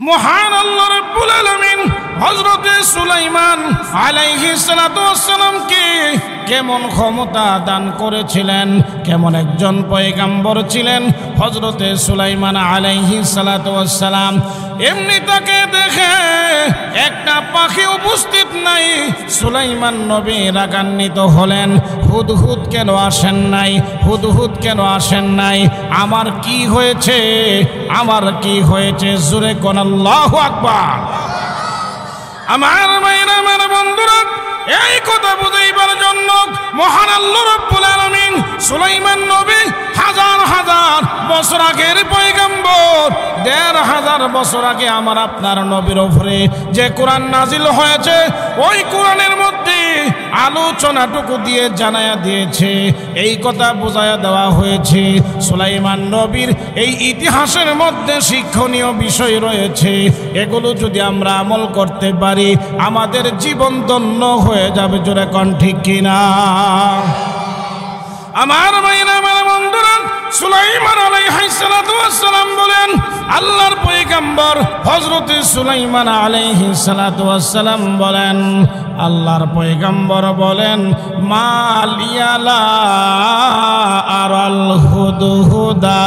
মহান আল্লাহ রাব্বুল আলামিন হযরত সুলাইমান আলাইহিস সালাতু ওয়াস সালামকে কেমন ক্ষমতা দান করেছিলেন, কেমন একজন পয়গম্বর ছিলেন হযরত সুলাইমান আলাইহিস সালাতু ওয়াস সালাম। এমনি তাকে দেখে একটা পাখি উপস্থিত নাই, সুলাইমান নবী রাগান্বিত হলেন, হুদহুদ কেন আসেন নাই, হুদহুদ কেন আসেন নাই, আমার কি হয়েছে, আমার কি হয়েছে, জোরে কোন আল্লাহু আকবার। আমার ভাইরা, আমার বন্ধুরা, এই কথা বুঝাইবার জন্য মহান আল্লাহ রাব্বুল আলামিন সুলাইমান নবী হাজার হাজার বছর আগের পয়গম্বর, ১৫০০ বছর আগে আমার আপনার নবীর উপরে যে কোরআন নাজিল হয়েছে, ওই কোরআনের মধ্যে আলোচনাটুকু দিয়ে জানায়া দিয়েছে, এই কথা বোঝায়া দেওয়া হয়েছে। সুলাইমান নবীর এই ইতিহাসের মধ্যে শিক্ষণীয় বিষয় রয়েছে, এগুলো যদি আমরা আমল করতে পারি আমাদের জীবন ধন্য হয়ে যাবে, জোরে কোন ঠিক কিনা? আমার ভাইরা, আমার বন্ধুরা, সুলাইমান আলাইহিস সালাতু ওয়াস সালাম বলেন, আল্লাহর পয়গম্বর হযরত সুলাইমান আলাইহিস সালাতু ওয়াস সালাম বলেন, আল্লাহর পয়গম্বর বলেন, মালিয়ালা আরাল হুদহুদা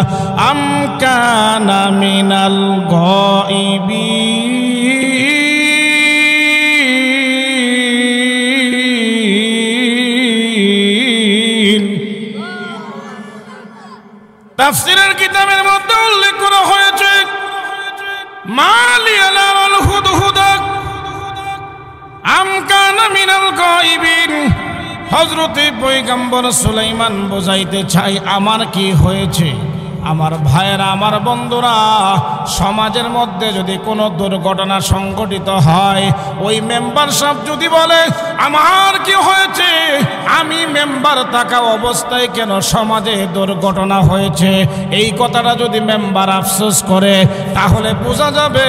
আম কানা মিনাল গায়বিন। তাফসীরের কিতাবের মধ্যে উল্লেখ করা হয়েছে, মালিয়ালা আরাল হুদহুদা আম কানা মিনাল গায়বিন। হযরত পয়গম্বর সুলাইমান বোঝাইতে চাই আমার কি হয়েছে। আমার ভাইয়েরা, আমার বন্ধুরা, সমাজের মধ্যে যদি কোনো দুর্ঘটনা সংঘটিত হয়, ওই মেম্বার সাহেব যদি বলে আমার কি হয়েছে, আমি মেম্বার থাকা অবস্থায় কেন সমাজে দুর্ঘটনা হয়েছে, এই কথাটা যদি মেম্বার আফসোস করে, তাহলে বোঝা যাবে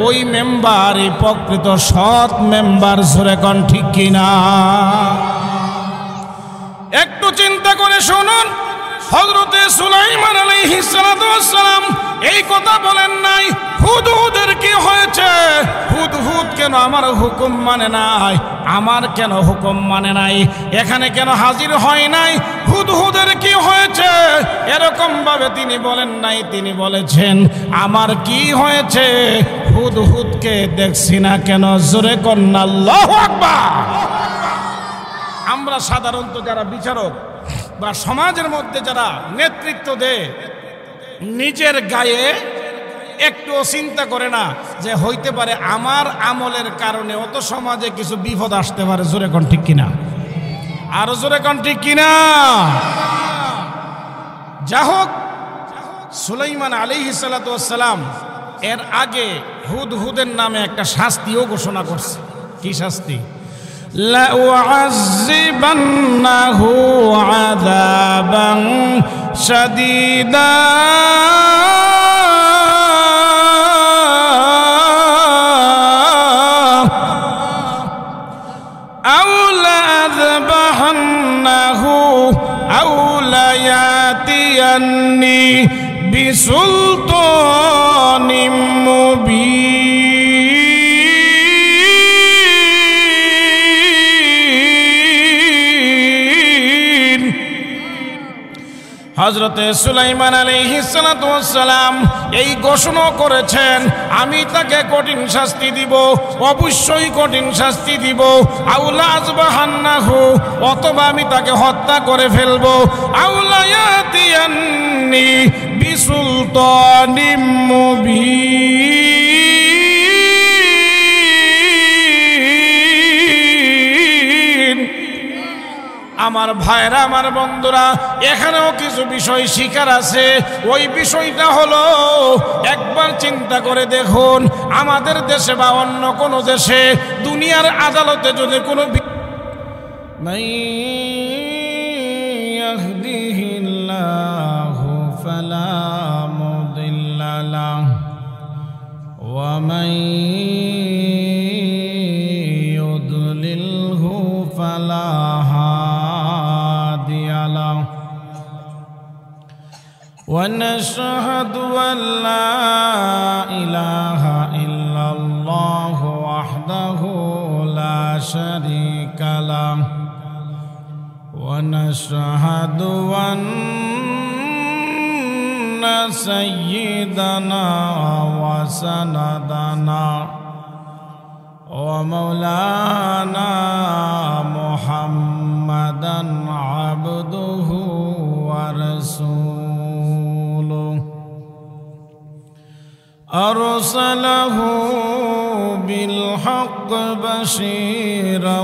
ওই মেম্বারই প্রকৃত সৎ মেম্বার, জোরে কোন ঠিক কিনা? একটু চিন্তা করে শুনুন, হযরতে সুলাইমান আলাইহিস সালাতু ওয়াস সালাম এই কথা বলেন নাই হুদহুদের কি হয়েছে, হুদহুদ কেন আমার হুকুম মানে নাই, আমার কেন হুকুম মানে নাই, এখানে কেন হাজির হয় নাই, হুদহুদের কি হয়েছে, এরকম ভাবে তিনি বলেন নাই। তিনি বলেছেন আমার কি হয়েছে, হুদহুদকে দেখছি না কেন, জোরে কোন আল্লাহু আকবার। আমরা সাধারণত যারা বিচারক বা সমাজের মধ্যে যারা নেতৃত্ব দেয়, নিজের গায়ে একটু চিন্তা করে না যে হইতে পারে আমার আমলের কারণে অত সমাজে কিছু বিপদ আসতে পারে, জোরে কোন ঠিক কিনা? আরো জোরে কোন ঠিক কিনা? যা হোক, সুলাইমান আলাইহিস সালাতু ওয়াস সালাম এর আগে হুদহুদের নামে একটা শাস্তিও ঘোষণা করছে। কি শাস্তি? লাউআযিবান্নাহু আযাবান শাদীদা আও লাযবাহান্নাহু আও লায়াতিয়ান্নি বিসুলতানিম মুবিন। হযরতে সুলাইমান আলাইহিস সালাতু ওয়াস সালাম এই ঘোষণা করেছেন, আমি তাকে কঠিন শাস্তি দিব, অবশ্যই কঠিন শাস্তি দিব, আউলা আযবাহান্নাহু, অথবা আমি তাকে হত্যা করে ফেলবো, আউলা ইয়াতিয়ান্নি বিসুলতানিম মুবিন। আমার ভাইরা, আমার বন্ধুরা, এখানেও কিছু বিষয় শিকার আছে। ওই বিষয়টা হলো, একবার চিন্তা করে দেখুন, আমাদের দেশে বা অন্য কোনো দেশে দুনিয়ার আদালতে যদি কোনো মাইয়াহদিহিল্লাহু ফালা মুদিল্লা লাহু ওয়া মাইয়ুদলিলহু ফালা হাদিয়া লাহু। ونشهد أن لا إله إلا الله وحده لا شريك له ونشهد أن سيدنا وسندنا ومولانا محمدا عبده ورسوله أرسله بالحق بشيرا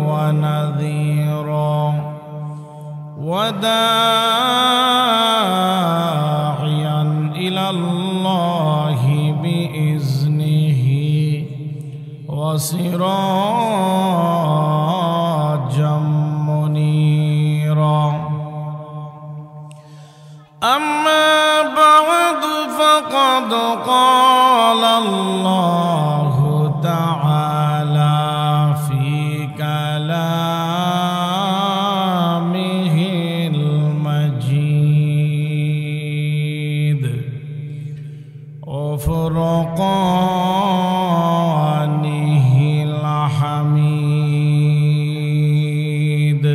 ونذيرا وداعيا إلى الله بإذنه وسراجا منيرا أما بعد فقد قال الله تعالى في كلامه المجيد وفرقانه الحميد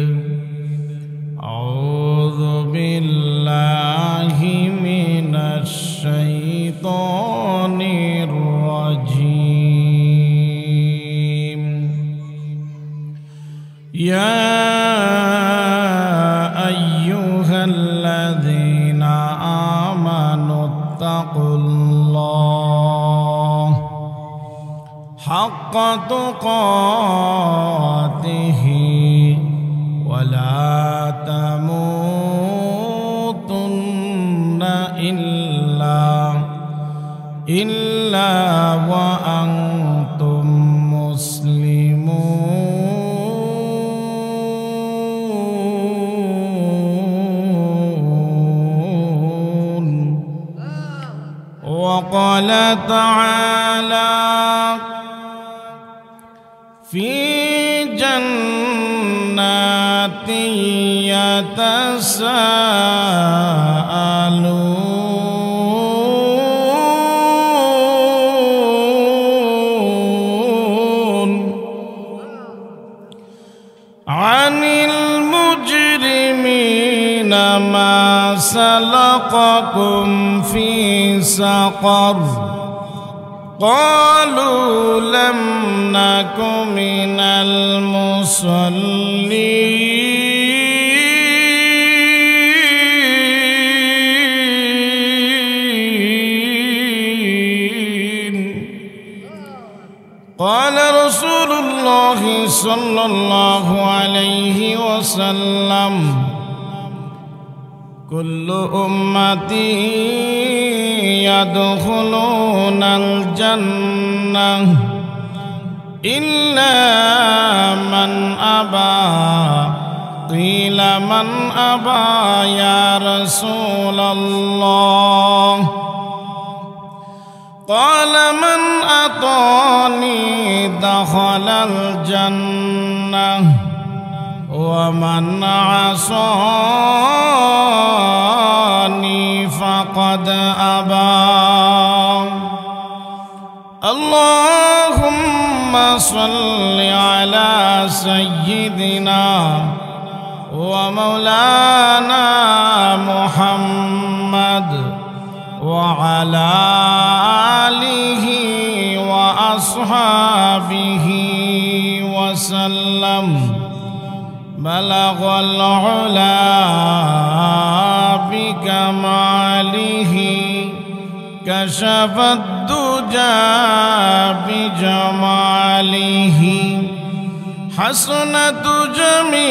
أعوذ بالله من الشيطان الرجيم يا أيها الذين آمنوا اتقوا الله حق تقاته ولا تموتن إلا وأنتم مسلمون وقال تعالى في جنات يتساءلون عن المجرمين ما سلككم في سقر قالوا لم نك من المصلين قال رسول الله صلى الله عليه وسلم كل أمتي يدخلون الجنة إلا من أبى قيل من أبى يا رسول الله قال من أطاني دخل الجنة ومن عصاني فقد أبى اللهم صل على سيدنا ومولانا محمد وعلى آله وأصحابه وسلم بلغ العلا بكماله كشف الدجى بجماله حسنت جميع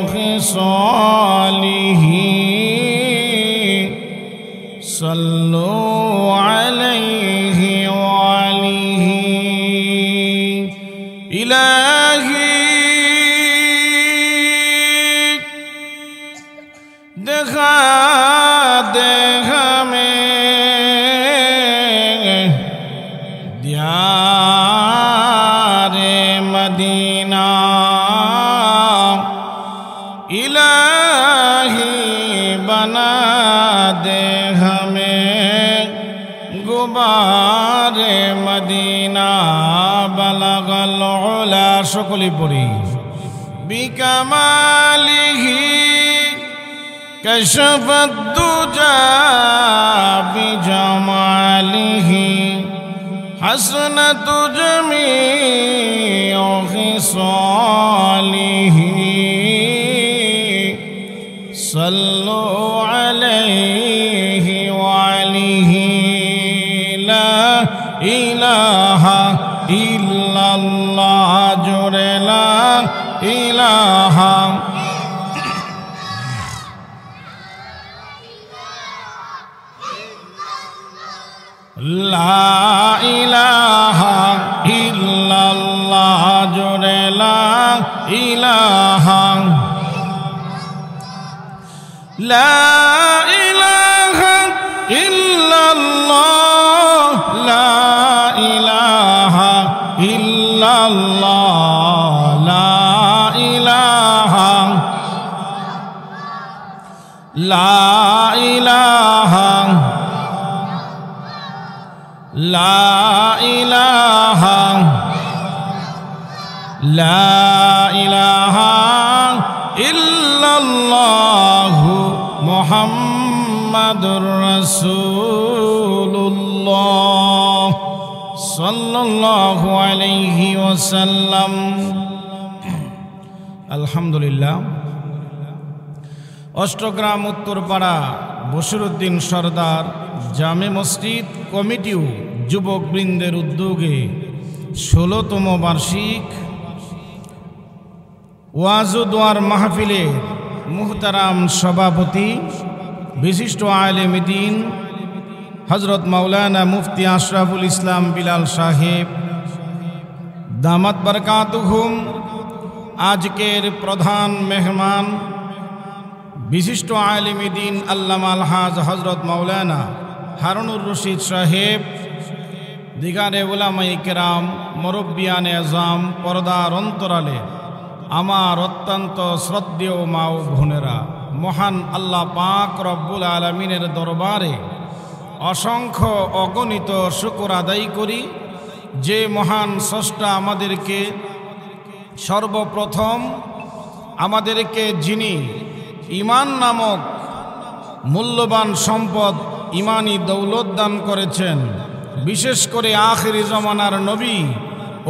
خصاله صلوا عليه وآله إلهي दिखा दे हमें दियारे मदीना इलाही बना दे हमें দরবারে মদিনা বালাগাল উলা সকলে পড়ি বিকামালিহি কাশাফাদ দুজা বিজামালিহি হাসনাতু জামিউ খিসালিহি সাল্লু আলাইহি ওয়া আলিহি লা ইলাহা ইল্লাল্লাহ জোরে লা ইলাহা লা ইলাহা ইল্লাল্লাহ জোরে লা ইলাহা লা ইলাহা ইল্লাল্লাহ লা ইলাহা ইল্লাল্লাহ লা ইলাহা লা ইলাহা লা ইলাহা লা ইলাহা ইল্লাল্লাহু মুহাম্মাদুর রাসূলুল্লাহ সাল্লাল্লাহু আলাইহি ওয়াসাল্লাম। আলহামদুলিল্লাহ। অষ্টগ্রাম উত্তরপাড়া বশিরউদ্দিন সরদার জামে মসজিদ কমিটিও যুবকবৃন্দের উদ্যোগে ১৬তম বার্ষিক ওয়াজ ও দোয়ার মাহফিলের মুহতারাম সভাপতি বিশিষ্ট আলেম দ্বীন হযরত মাওলানা মুফতি আশরাফুল ইসলাম বিলাল সাহেব দামাত বরকাতুহুম, আজকের প্রধান মেহমান বিশিষ্ট আলেম দ্বীন আল্লামা আলহাজ হযরত মাওলানা হারুনুর রশিদ সাহেব, দিগারে উলামায়ে কেরাম, মুরব্বিয়ানে আযম, পর্দার অন্তরালে আমার অত্যন্ত শ্রদ্ধেয় মা ও বোনেরা, মহান আল্লাহ পাক রব্বুল আলামিনের দরবারে অসংখ্য অগণিত শুকর আদায় করি যে মহান স্রষ্টা আমাদেরকে সর্বপ্রথম আমাদেরকে যিনি ঈমান নামক মূল্যবান সম্পদ ঈমানি দৌলত দান করেছেন, বিশেষ করে আখিরি জমানার নবী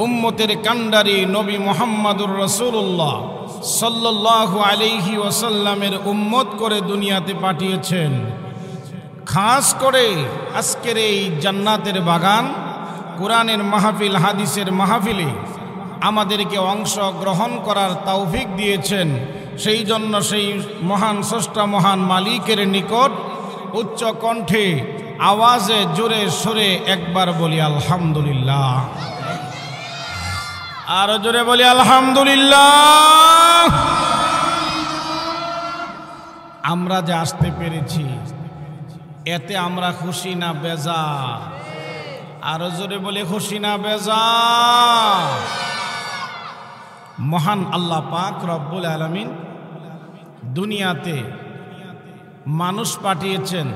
উম্মতের কান্ডারি নবী মুহাম্মাদুর রাসূলুল্লাহ সাল্লাল্লাহু আলাইহি ওয়াসাল্লামের উম্মত করে দুনিয়াতে পাঠিয়েছেন। খাস করে আজকের এই জান্নাতের বাগান কোরআনের মাহফিল, হাদিসের মাহফিলে আমাদেরকে অংশগ্রহণ করার তৌফিক দিয়েছেন। সেই জন্য সেই মহান স্রষ্টা মহান মালিকের নিকট উচ্চ কণ্ঠে আওয়াজে জোরে সরে একবার বলি আলহামদুলিল্লাহ, আরো জোরে বলি আলহামদুলিল্লাহ। আমরা যে আসতে পেরেছি এতে আমরা খুশি না বেজার? আরো জোরে বলি খুশি না বেজার? মহান আল্লাহ পাক রব্বুল আলামিন দুনিয়াতে মানুষ পাঠিয়েছেন।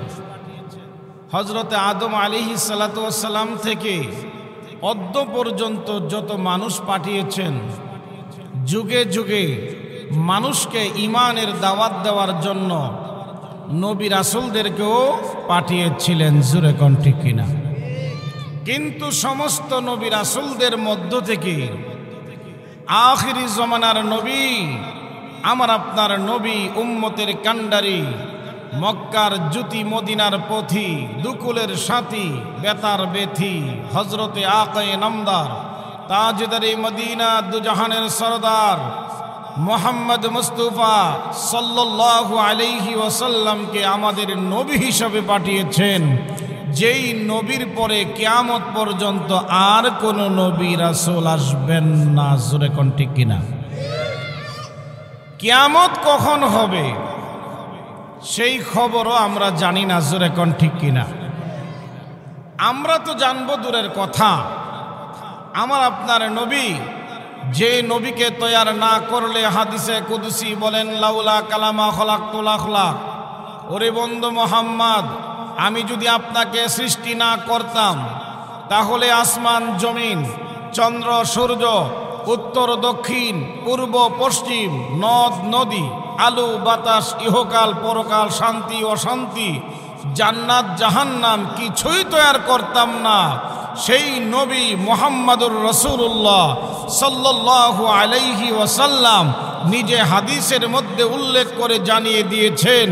হযরতে আদম আলাইহিস সালাতু ওয়াস সালাম থেকে অদ্য পর্যন্ত যত মানুষ পাঠিয়েছেন, যুগে যুগে মানুষকে ঈমানের দাওয়াত দেওয়ার জন্য নবী রাসূলদেরকেও পাঠিয়েছিলেন। জোরে কোন ঠিক কিনা? কিন্তু সমস্ত নবী রাসূলদের মধ্য থেকে আখিরি জমানার নবী, আমার আপনার নবী, উম্মতের কান্ডারি, মক্কার জ্যোতি, মদিনার পথি, দুকুলের সাথী, বেতার বেথি, হজরতে আকায়ে নামদার, তাজদারে মদিনা, দুজাহানের সরদার মুহাম্মদ মুস্তাফা সাল্লাল্লাহু আলাইহি ওয়াসাল্লামকে আমাদের নবী হিসাবে পাঠিয়েছেন, যেই নবীর পরে কিয়ামত পর্যন্ত আর কোন নবী রাসূল আসবেন না। জোরে কোন ঠিক কিনা? কিয়ামত কখন হবে সেই খবরও আমরা জানি না। জোরে কোন ঠিক কিনা? আমরা তো জানবো দূরের কথা, আমার আপনার নবী, যে নবীকে তৈয়ার না করলে হাদিসে কুদসি বলেন লাউলা কালামা খলাকতুল আখলাক, ওরে বন্ধু মোহাম্মদ, আমি যদি আপনাকে সৃষ্টি না করতাম তাহলে আসমান জমিন, চন্দ্র সূর্য, উত্তর দক্ষিণ, পূর্ব পশ্চিম, নদ নদী, আলো বাতাস, ইহকাল পরকাল, শান্তি অশান্তি, জান্নাত জাহান্নাম কিছুই তৈরি করতাম না। সেই নবী মুহাম্মদুর রাসূলুল্লাহ সাল্লাল্লাহু আলাইহি ওয়াসাল্লাম নিজে হাদিসের মধ্যে উল্লেখ করে জানিয়ে দিয়েছেন,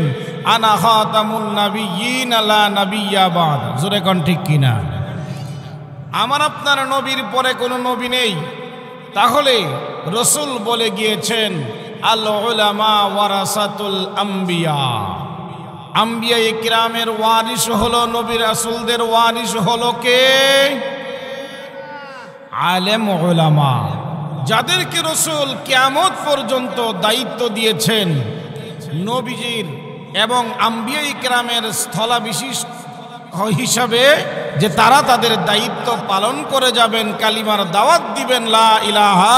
আনা খাতামুন নাবিয়্যিন লা নাবিয়্যা বাদ। জোরে কোন ঠিক কিনা? আমার আপনার নবীর পরে কোনো নবী নেই। তাহলে রাসূল বলে গিয়েছেন, আল উলামা ওয়ারাসাতুল আম্বিয়া। আম্বিয়া ইকরামের ওয়ারিস হলো, নবী রাসূলদের ওয়ারিস হলো কে? আলেম উলামা, যাদেরকে রাসূল কিয়ামত পর্যন্ত দায়িত্ব দিয়েছেন নবীজির এবং আম্বিয়া ইকরামের স্থলাভিষিক্ত হিসাবে, যে তারা তাদের দায়িত্ব পালন করে যাবেন, কালিমার দাওয়াত দিবেন, লা ইলাহা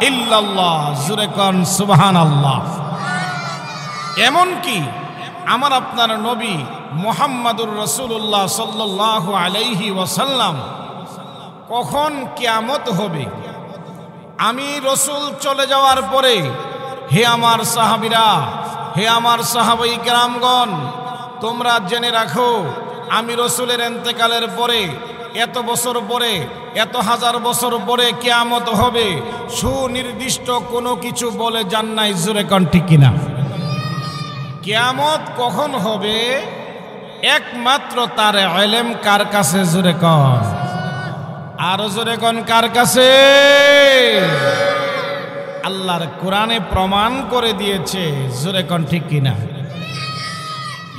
ইল্লাল্লাহ। জোরে কোন সুবহানাল্লাহ। এমনকি আমার আপনার নবী মুহাম্মদুর রাসূলুল্লাহ সাল্লাল্লাহু আলাইহি ওয়াসাল্লাম কখন কিয়ামত হবে, আমি রাসূল চলে যাওয়ার পরে, হে আমার সাহাবীরা, হে আমার সাহাবায়ে কেরামগণ, তোমরা জেনে রাখো আমি রাসূলের ইন্তেকালের পরে, এত বছর পরে, এত হাজার বছর পরে কিয়ামত হবে, সুনির্দিষ্ট কোনো কিছু বলে যান নাই। জোরে কোন ঠিক কিনা? কিয়ামত কখন হবে একমাত্র তার ইলম কার কাছে? জোরে কোন, আর জোরে কোন কার কাছে? আল্লাহর কোরআনে প্রমাণ করে দিয়েছে। জোরে কোন ঠিক কিনা?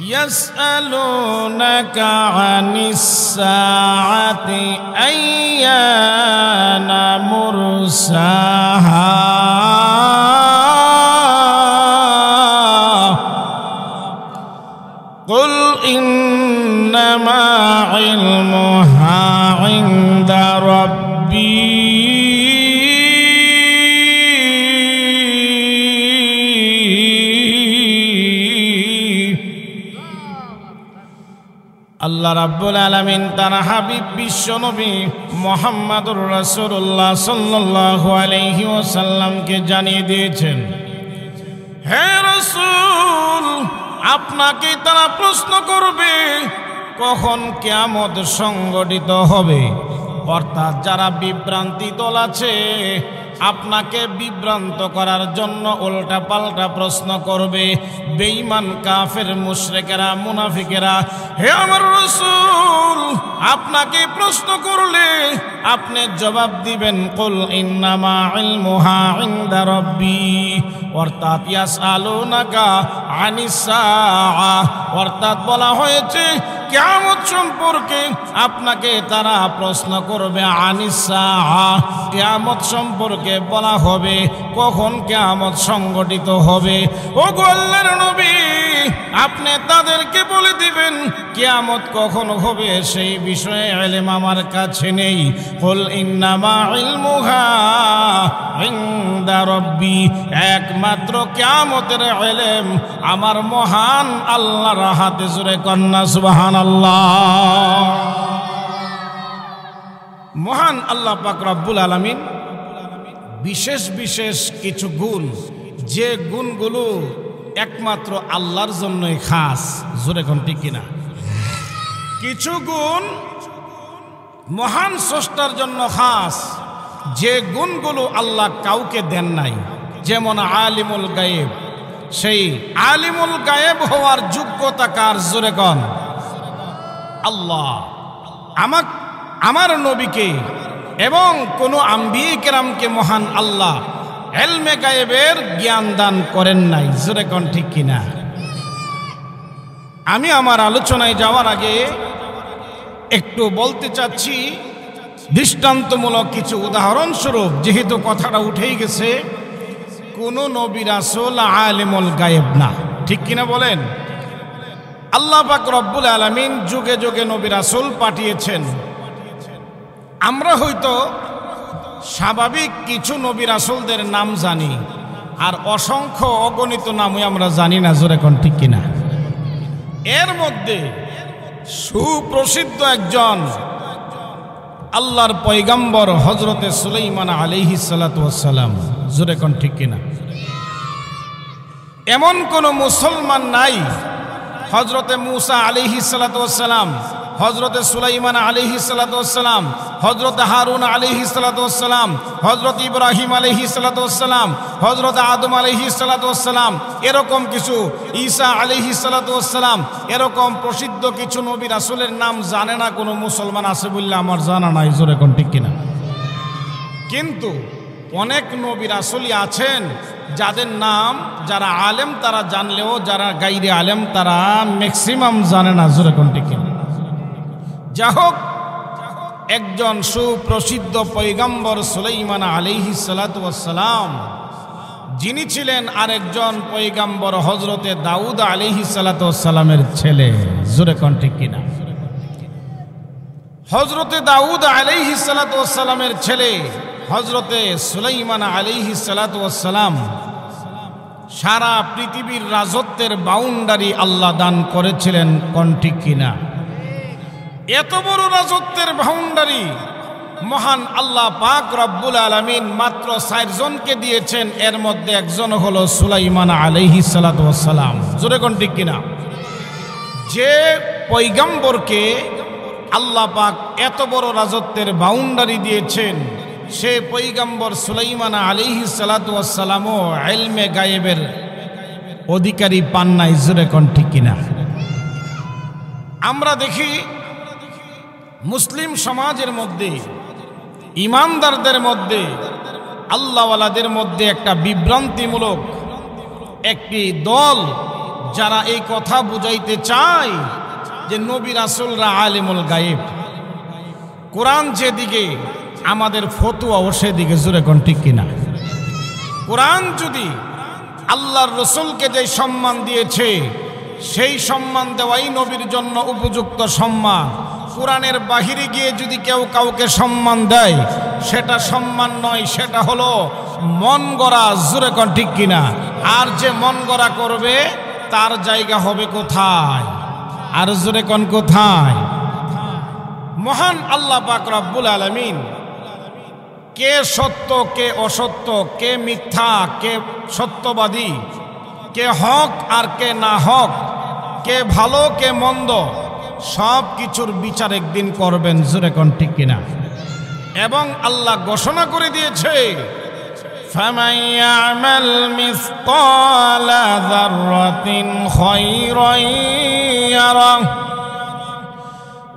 ইয়াসআলুনাকা আনিস সাআতি আইয়ানা মুরসাহা কুল ইন্নামা ইলমুহা ইনদা রাব্বি আল্লাহ রাব্বুল আলামিন তার হাবিব বিশ্বনবী মুহাম্মদুর রাসূলুল্লাহ সাল্লাল্লাহু আলাইহি ওয়াসাল্লামকে জানিয়ে দিয়েছেন, হে রাসূল, আপনাকে তারা প্রশ্ন করবে কখন কিয়ামত সংঘটিত হবে। অর্থাৎ যারা বিভ্রান্তি দল আছে, আপনাকে বিভ্রান্ত করার জন্য উল্টা পাল্টা প্রশ্ন করবে, বেঈমান কাফের মুশরিকেরা মুনাফিকেরা। হে আমার রাসূল, আপনাকে প্রশ্ন করলে আপনি জবাব দিবেন, কুল ইন্নামা ইলমুহা ইনদা রাব্বি। অর্থাৎ ইয়াসআলুনাকা আনিস সাআ, অর্থাৎ বলা হয়েছে কিয়ামত সম্পর্কে আপনাকে তারা প্রশ্ন করবে। আনিস সাআ, কিয়ামত সম্পর্কে বলা হবে কখন কিয়ামত সংঘটিত হবে। ও গো আল্লাহর নবী, আপনি তাদেরকে বলে দিবেন কিয়ামত কখন হবে সেই বিষয়ে ইলম আমার কাছে নেই। কুল ইন্নামা ইলমুহা ইনদা রাব্বি, একমাত্র কিয়ামতের ইলম আমার মহান আল্লাহর হাতে। জোরে কন্না সুবহানাল্লাহ। মহান আল্লাহ পাক রব্বুল আলামিন বিশেষ বিশেষ কিছু গুণ, যে গুণগুলো একমাত্র আল্লাহর জন্যই খাস। জোরে কোন ঠিক কিনা? কিছু গুণ মহান স্রষ্টার জন্য খাস, যে গুণগুলো আল্লাহ কাউকে দেন নাই। যেমন আলিমুল গায়েব, সেই আলিমুল গায়েব হওয়ার যোগ্যতা কার? জোরে কোন আল্লাহ। আমার নবীকে এবং কোন আম্বিয়া কেরামকে মহান আল্লাহ ইলমে গায়েবের জ্ঞান দান করেন নাই। জোরে কোন ঠিক কিনা? আমি আমার আলোচনায় যাওয়ার আগে একটু বলতে চাচ্ছি, দৃষ্টান্তমূলক কিছু উদাহরণস্বরূপ, যেহেতু কথাটা উঠেই গেছে, কোন নবী রাসূল আলিমুল গায়েব না, ঠিক কিনা বলেন? আল্লাহ পাক রব্বুল আলামিন যুগে যুগে নবী রাসূল পাঠিয়েছেন। আমরা হয়তো স্বাভাবিক কিছু নবী রাসূলদের নাম জানি, আর অসংখ্য অগণিত নামই আমরা জানি না। জোরে কোন ঠিক কিনা? এর মধ্যে সুপ্রসিদ্ধ একজন আল্লাহর পয়গম্বর হযরতে সুলাইমান আলাইহিস সালাতু ওয়াস সালাম। জোরে কোন ঠিক কিনা? এমন কোন মুসলমান নাই হযরতে মূসা আলাইহিস সালাতু ওয়াস সালাম, হযরতে সুলাইমান আলাইহিস সালাতু ওয়াস সালাম, হযরতে হারুন আলাইহিস সালাতু ওয়াস সালাম, হযরতে ইব্রাহিম আলাইহিস সালাতু ওয়াস সালাম, হযরতে আদম আলাইহিস সালাতু ওয়াস সালাম, এরকম কিছু ঈসা আলাইহিস সালাতু ওয়াস সালাম, এরকম প্রসিদ্ধ কিছু নবী রাসূলের নাম জানে না কোনো মুসলমান আছে বললে আমার জানা নাই। জোরে কোন ঠিক কিনা? কিন্তু অনেক নবী রাসূলই আছেন যাদের নাম যারা আলেম তারা জানলেও যারা গায়রে আলেম তারা ম্যাক্সিমাম জানে না। জোরে কোন ঠিক কিনা? যা হোক, একজন সুপ্রসিদ্ধ পয়গম্বর সুলাইমান আলাইহিস সালাতু ওয়াস সালাম, যিনি ছিলেন আরেকজন পয়গম্বর হযরতে দাউদ আলাইহিস সালাতু ওয়াস সালামের ছেলে। জোরে কোন ঠিক কিনা? হযরতে দাউদ আলাইহিস সালাতু ওয়াস সালামের ছেলে হযরতে সুলাইমান আলাইহিস সালাতু ওয়াস সালাম সারা পৃথিবীর রাজত্বের বাউন্ডারি আল্লাহ দান করেছিলেন। কোন ঠিক কিনা? এত বড় রাজত্বের বাউন্ডারি মহান আল্লাহ পাক রব্বুল আলামিন মাত্র 4 জনকে দিয়েছেন, এর মধ্যে একজন হলো সুলাইমান আলাইহিস সালাতু ওয়াস সালাম। জোরে কোন ঠিক কিনা? যে পয়গম্বরকে আল্লাহ পাক এত বড় রাজত্বের বাউন্ডারি দিয়েছেন সে পয়গম্বর সুলাইমান আলাইহিস সালাতু ওয়াস সালামও ইলমে গায়েবের অধিকারী পান নাই। জোরে কোন ঠিক কিনা? আমরা দেখি মুসলিম সমাজের মধ্যে ইমানদারদের মধ্যে আল্লাহওয়ালাদের মধ্যে একটা বিভ্রান্তিমূলক একটি দল যারা এই কথা বুঝাইতে চায় যে নবী রাসূলরা আলিমুল গায়েব, কোরআন যেদিকে আমাদের ফতোয়াও সেদিকে। জোরে কোন ঠিক কিনা? কোরআন যদি আল্লাহর রসুলকে যে সম্মান দিয়েছে সেই সম্মান দেওয়াই নবীর জন্য উপযুক্ত সম্মান। কোরআনের বাহিরে গিয়ে যদি কেউ কাউকে সম্মান দেয় সেটা সম্মান নয়, সেটা হলো মন গড়া। জোরে কোন ঠিক কিনা? আর যে মন গড়া করবে তার জায়গা হবে কোথায়? আর জোরে কোন কোথায়? মহান আল্লাহ পাক রব্বুল আলামিন কে সত্য কে অসত্য, কে মিথ্যা কে সত্যবাদী, কে হক আর কে না হক, কে ভালো কে মন্দ, সব কিছুর বিচার একদিন করবেন। জোরে কোন ঠিক কিনা? এবং আল্লাহ ঘোষণা করে দিয়েছে ফামান ইয়ামাল মিসকালা যাররাতিন খায়রান ইয়ারা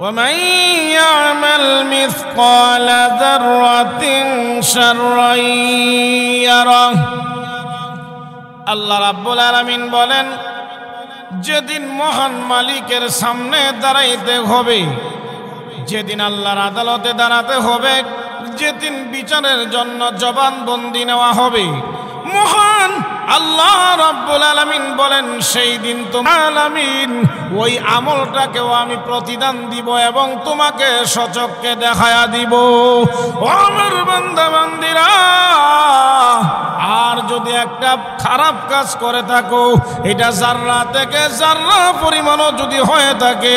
ওয়া মান ইয়ামাল মিসকালা যাররাতিন শাররান ইয়ারা। আল্লাহ রাব্বুল আলামিন বলেন, যেদিন মহান মালিকের সামনে দাঁড়াইতে হবে, যেদিন আল্লাহর আদালতে দাঁড়াতে হবে, যেদিন বিচারের জন্য জবানবন্দি নেওয়া হবে, মহান আল্লাহ রাব্বুল আলামিন বলেন সেই দিন আলামিন ওই আমলটাকেও আমি প্রতিদান দিব এবং তোমাকে সচক্ষে দেখায়া দিব। ও আমার বান্দা বান্দিরা, আর যদি একটা খারাপ কাজ করে থাকো, এটা জাররা থেকে জাররা পরিমাণও যদি হয়ে থাকে,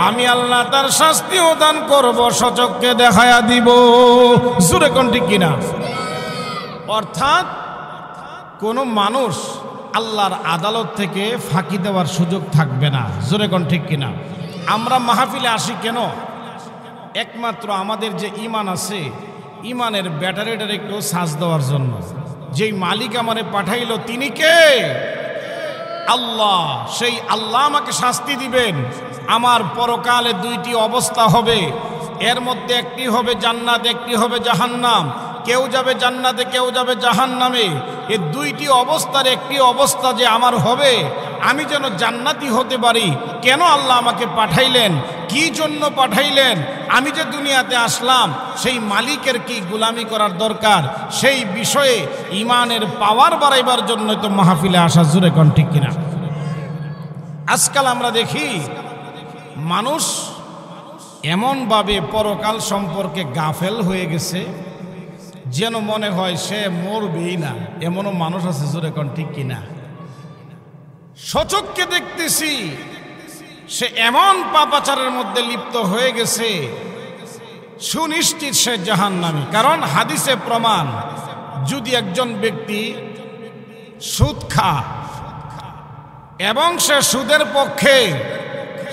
আমি আল্লাহ তার শাস্তিও দান করব, সচক্ষে দেখায়া দিব। জোরে কোন ঠিক কিনা? অর্থাৎ কোন মানুষ আল্লাহর আদালত থেকে ফাঁকি দেওয়ার সুযোগ থাকবে না। জোরে কোন ঠিক কিনা? আমরা মাহফিলে আসি কেন? একমাত্র আমাদের যে ঈমান আছে, ঈমানের ব্যাটারিটার একটু চার্জ দেওয়ার জন্য। যেই মালিক আমারে পাঠাইলো তিনি কে? আল্লাহ। সেই আল্লাহ আমাকে শাস্তি দিবেন। আমার পরকালে 2টি অবস্থা হবে, এর মধ্যে একটি হবে জান্নাত, একটি হবে জাহান্নাম। কেউ যাবে জান্নাতে, কেউ যাবে জাহান্নামে। এই 2টি অবস্থার একটি অবস্থা যে আমার হবে, আমি যেন জান্নাতি হতে পারি। কেন আল্লাহ আমাকে পাঠাইলেন, কি জন্য পাঠাইলেন, আমি যে দুনিয়াতে আসলাম সেই মালিকের কি গোলামি করার দরকার, সেই বিষয়ে ঈমানের পাওয়ার বাড়াইবার জন্য তো মাহফিলে আসা। জোরে কোন ঠিক কিনা? আজকাল আমরা দেখি মানুষ এমনভাবে পরকাল সম্পর্কে গাফেল হয়ে গেছে যেন মনে হয় সে মরবেই না, এমনও মানুষ আছে। জোরে কোন ঠিক কিনা? সচক্ষে দেখতেছি সে এমন পাপাচারের মধ্যে লিপ্ত হয়ে গেছে, সুনিশ্চিত সে জাহান্নামী। কারণ হাদিসে প্রমাণ, যদি একজন ব্যক্তি সুদ খায় এবং সে সুদের পক্ষে,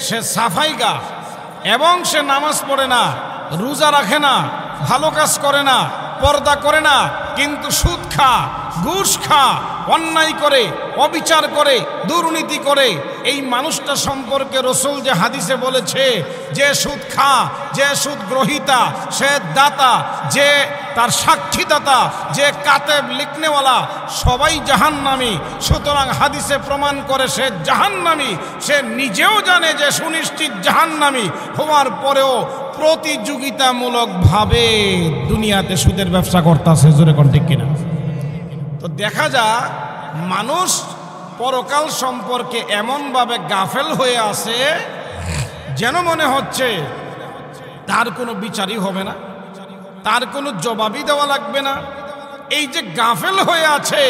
সে সাফাইগা এবং সে নামাজ পড়ে না, রোজা রাখে না, ভালো কাজ করে না, পর্দা করে না, কিন্তু সুদ খা, ঘুষ খা, অন্যায় করে, অবিচার করে, দুর্নীতি করে, এই মানুষটা সম্পর্কে রাসূল যে হাদিসে বলেছে, যে সুদ খা, যে সুদ গ্রহীতা, সে দাতা, যে তার সাক্ষীদাতা, যে কাতেব লিখনেওয়ালা, সবাই জাহান্নামী। সুতরাং হাদিসে প্রমাণ করে সে জাহান্নামী। সে নিজেও জানে যে সুনিশ্চিত জাহান্নামী হওয়ার পরেও প্রতিযোগিতামূলকভাবে দুনিয়াতে সুদের ব্যবসা করতেছে। জোরে কোন ঠিক কিনা? তো দেখা যায় মানুষ পরকাল সম্পর্কে এমনভাবে গাফেল হয়ে আছে যেন মনে হচ্ছে তার কোনো বিচারই হবে না, তার কোনো জবাবই দেওয়া লাগবে না। এই যে গাফেল হয়ে আছে,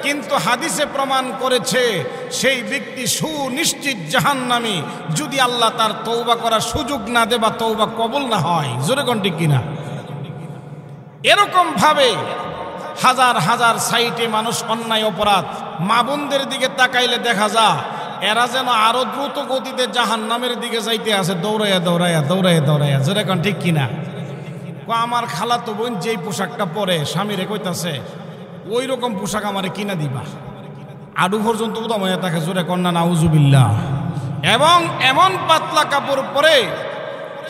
কিন্তু হাদিসে প্রমাণ করেছে সেই ব্যক্তি সুনিশ্চিত জাহান্নামী যদি আল্লাহ তার তওবা করার সুযোগ না দেয় বা তওবা কবুল না হয়। জোরে কোন ঠিক কিনা? এরকম ভাবে হাজার হাজার সাইটে মানুষ অন্যায় অপরাধ, মা বোনদের দিকে তাকাইলে দেখা যায় এরা যেন আরো দ্রুত গতিতে জাহান্নামের দিকে যাইতে আছে, দৌড়াইয়া দৌড়াইয়া দৌড়াইয়া দৌড়াইয়া। জোরে কোন ঠিক কিনা? আমার খালাতো বোন যেই পোশাকটা পরে স্বামীরে কইতাছে ওই রকম পোশাক আমারে কিনা দিবা, আডু পর্যন্ত উদাম হয়ে থাকে। জোরে কন্যা নাউজুবিল্লাহ। এবং এমন পাতলা কাপড় পরে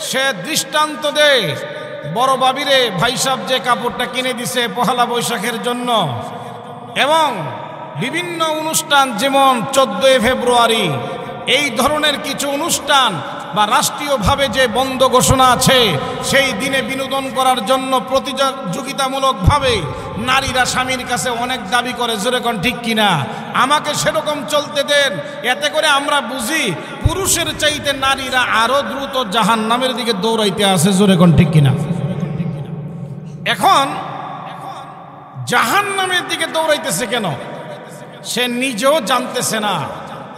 সে দৃষ্টান্ত দেয়, বড় বাবিরে ভাই সাহেব যে কাপড়টা কিনে দিছে পহেলা বৈশাখের জন্য, এবং বিভিন্ন অনুষ্ঠান যেমন 14 ফেব্রুয়ারি এই ধরনের কিছু অনুষ্ঠান বা রাষ্ট্রীয়ভাবে যে বন্ধ ঘোষণা আছে, সেই দিনে বিনোদন করার জন্য প্রতিযোগিতামূলকভাবে নারীরা স্বামীর কাছে অনেক দাবি করে। জোরে কোন ঠিক কিনা? আমাকে সেরকম চলতে দেন, এতে করে আমরা বুঝি পুরুষের চাইতে নারীরা আরো দ্রুত জাহান্নামের দিকে দৌড়াইতে আছে। জোরে কোন ঠিক কিনা? এখন জাহান্নামের দিকে দৌড়াইতেছে কেন? সে নিজেও জানতেছে না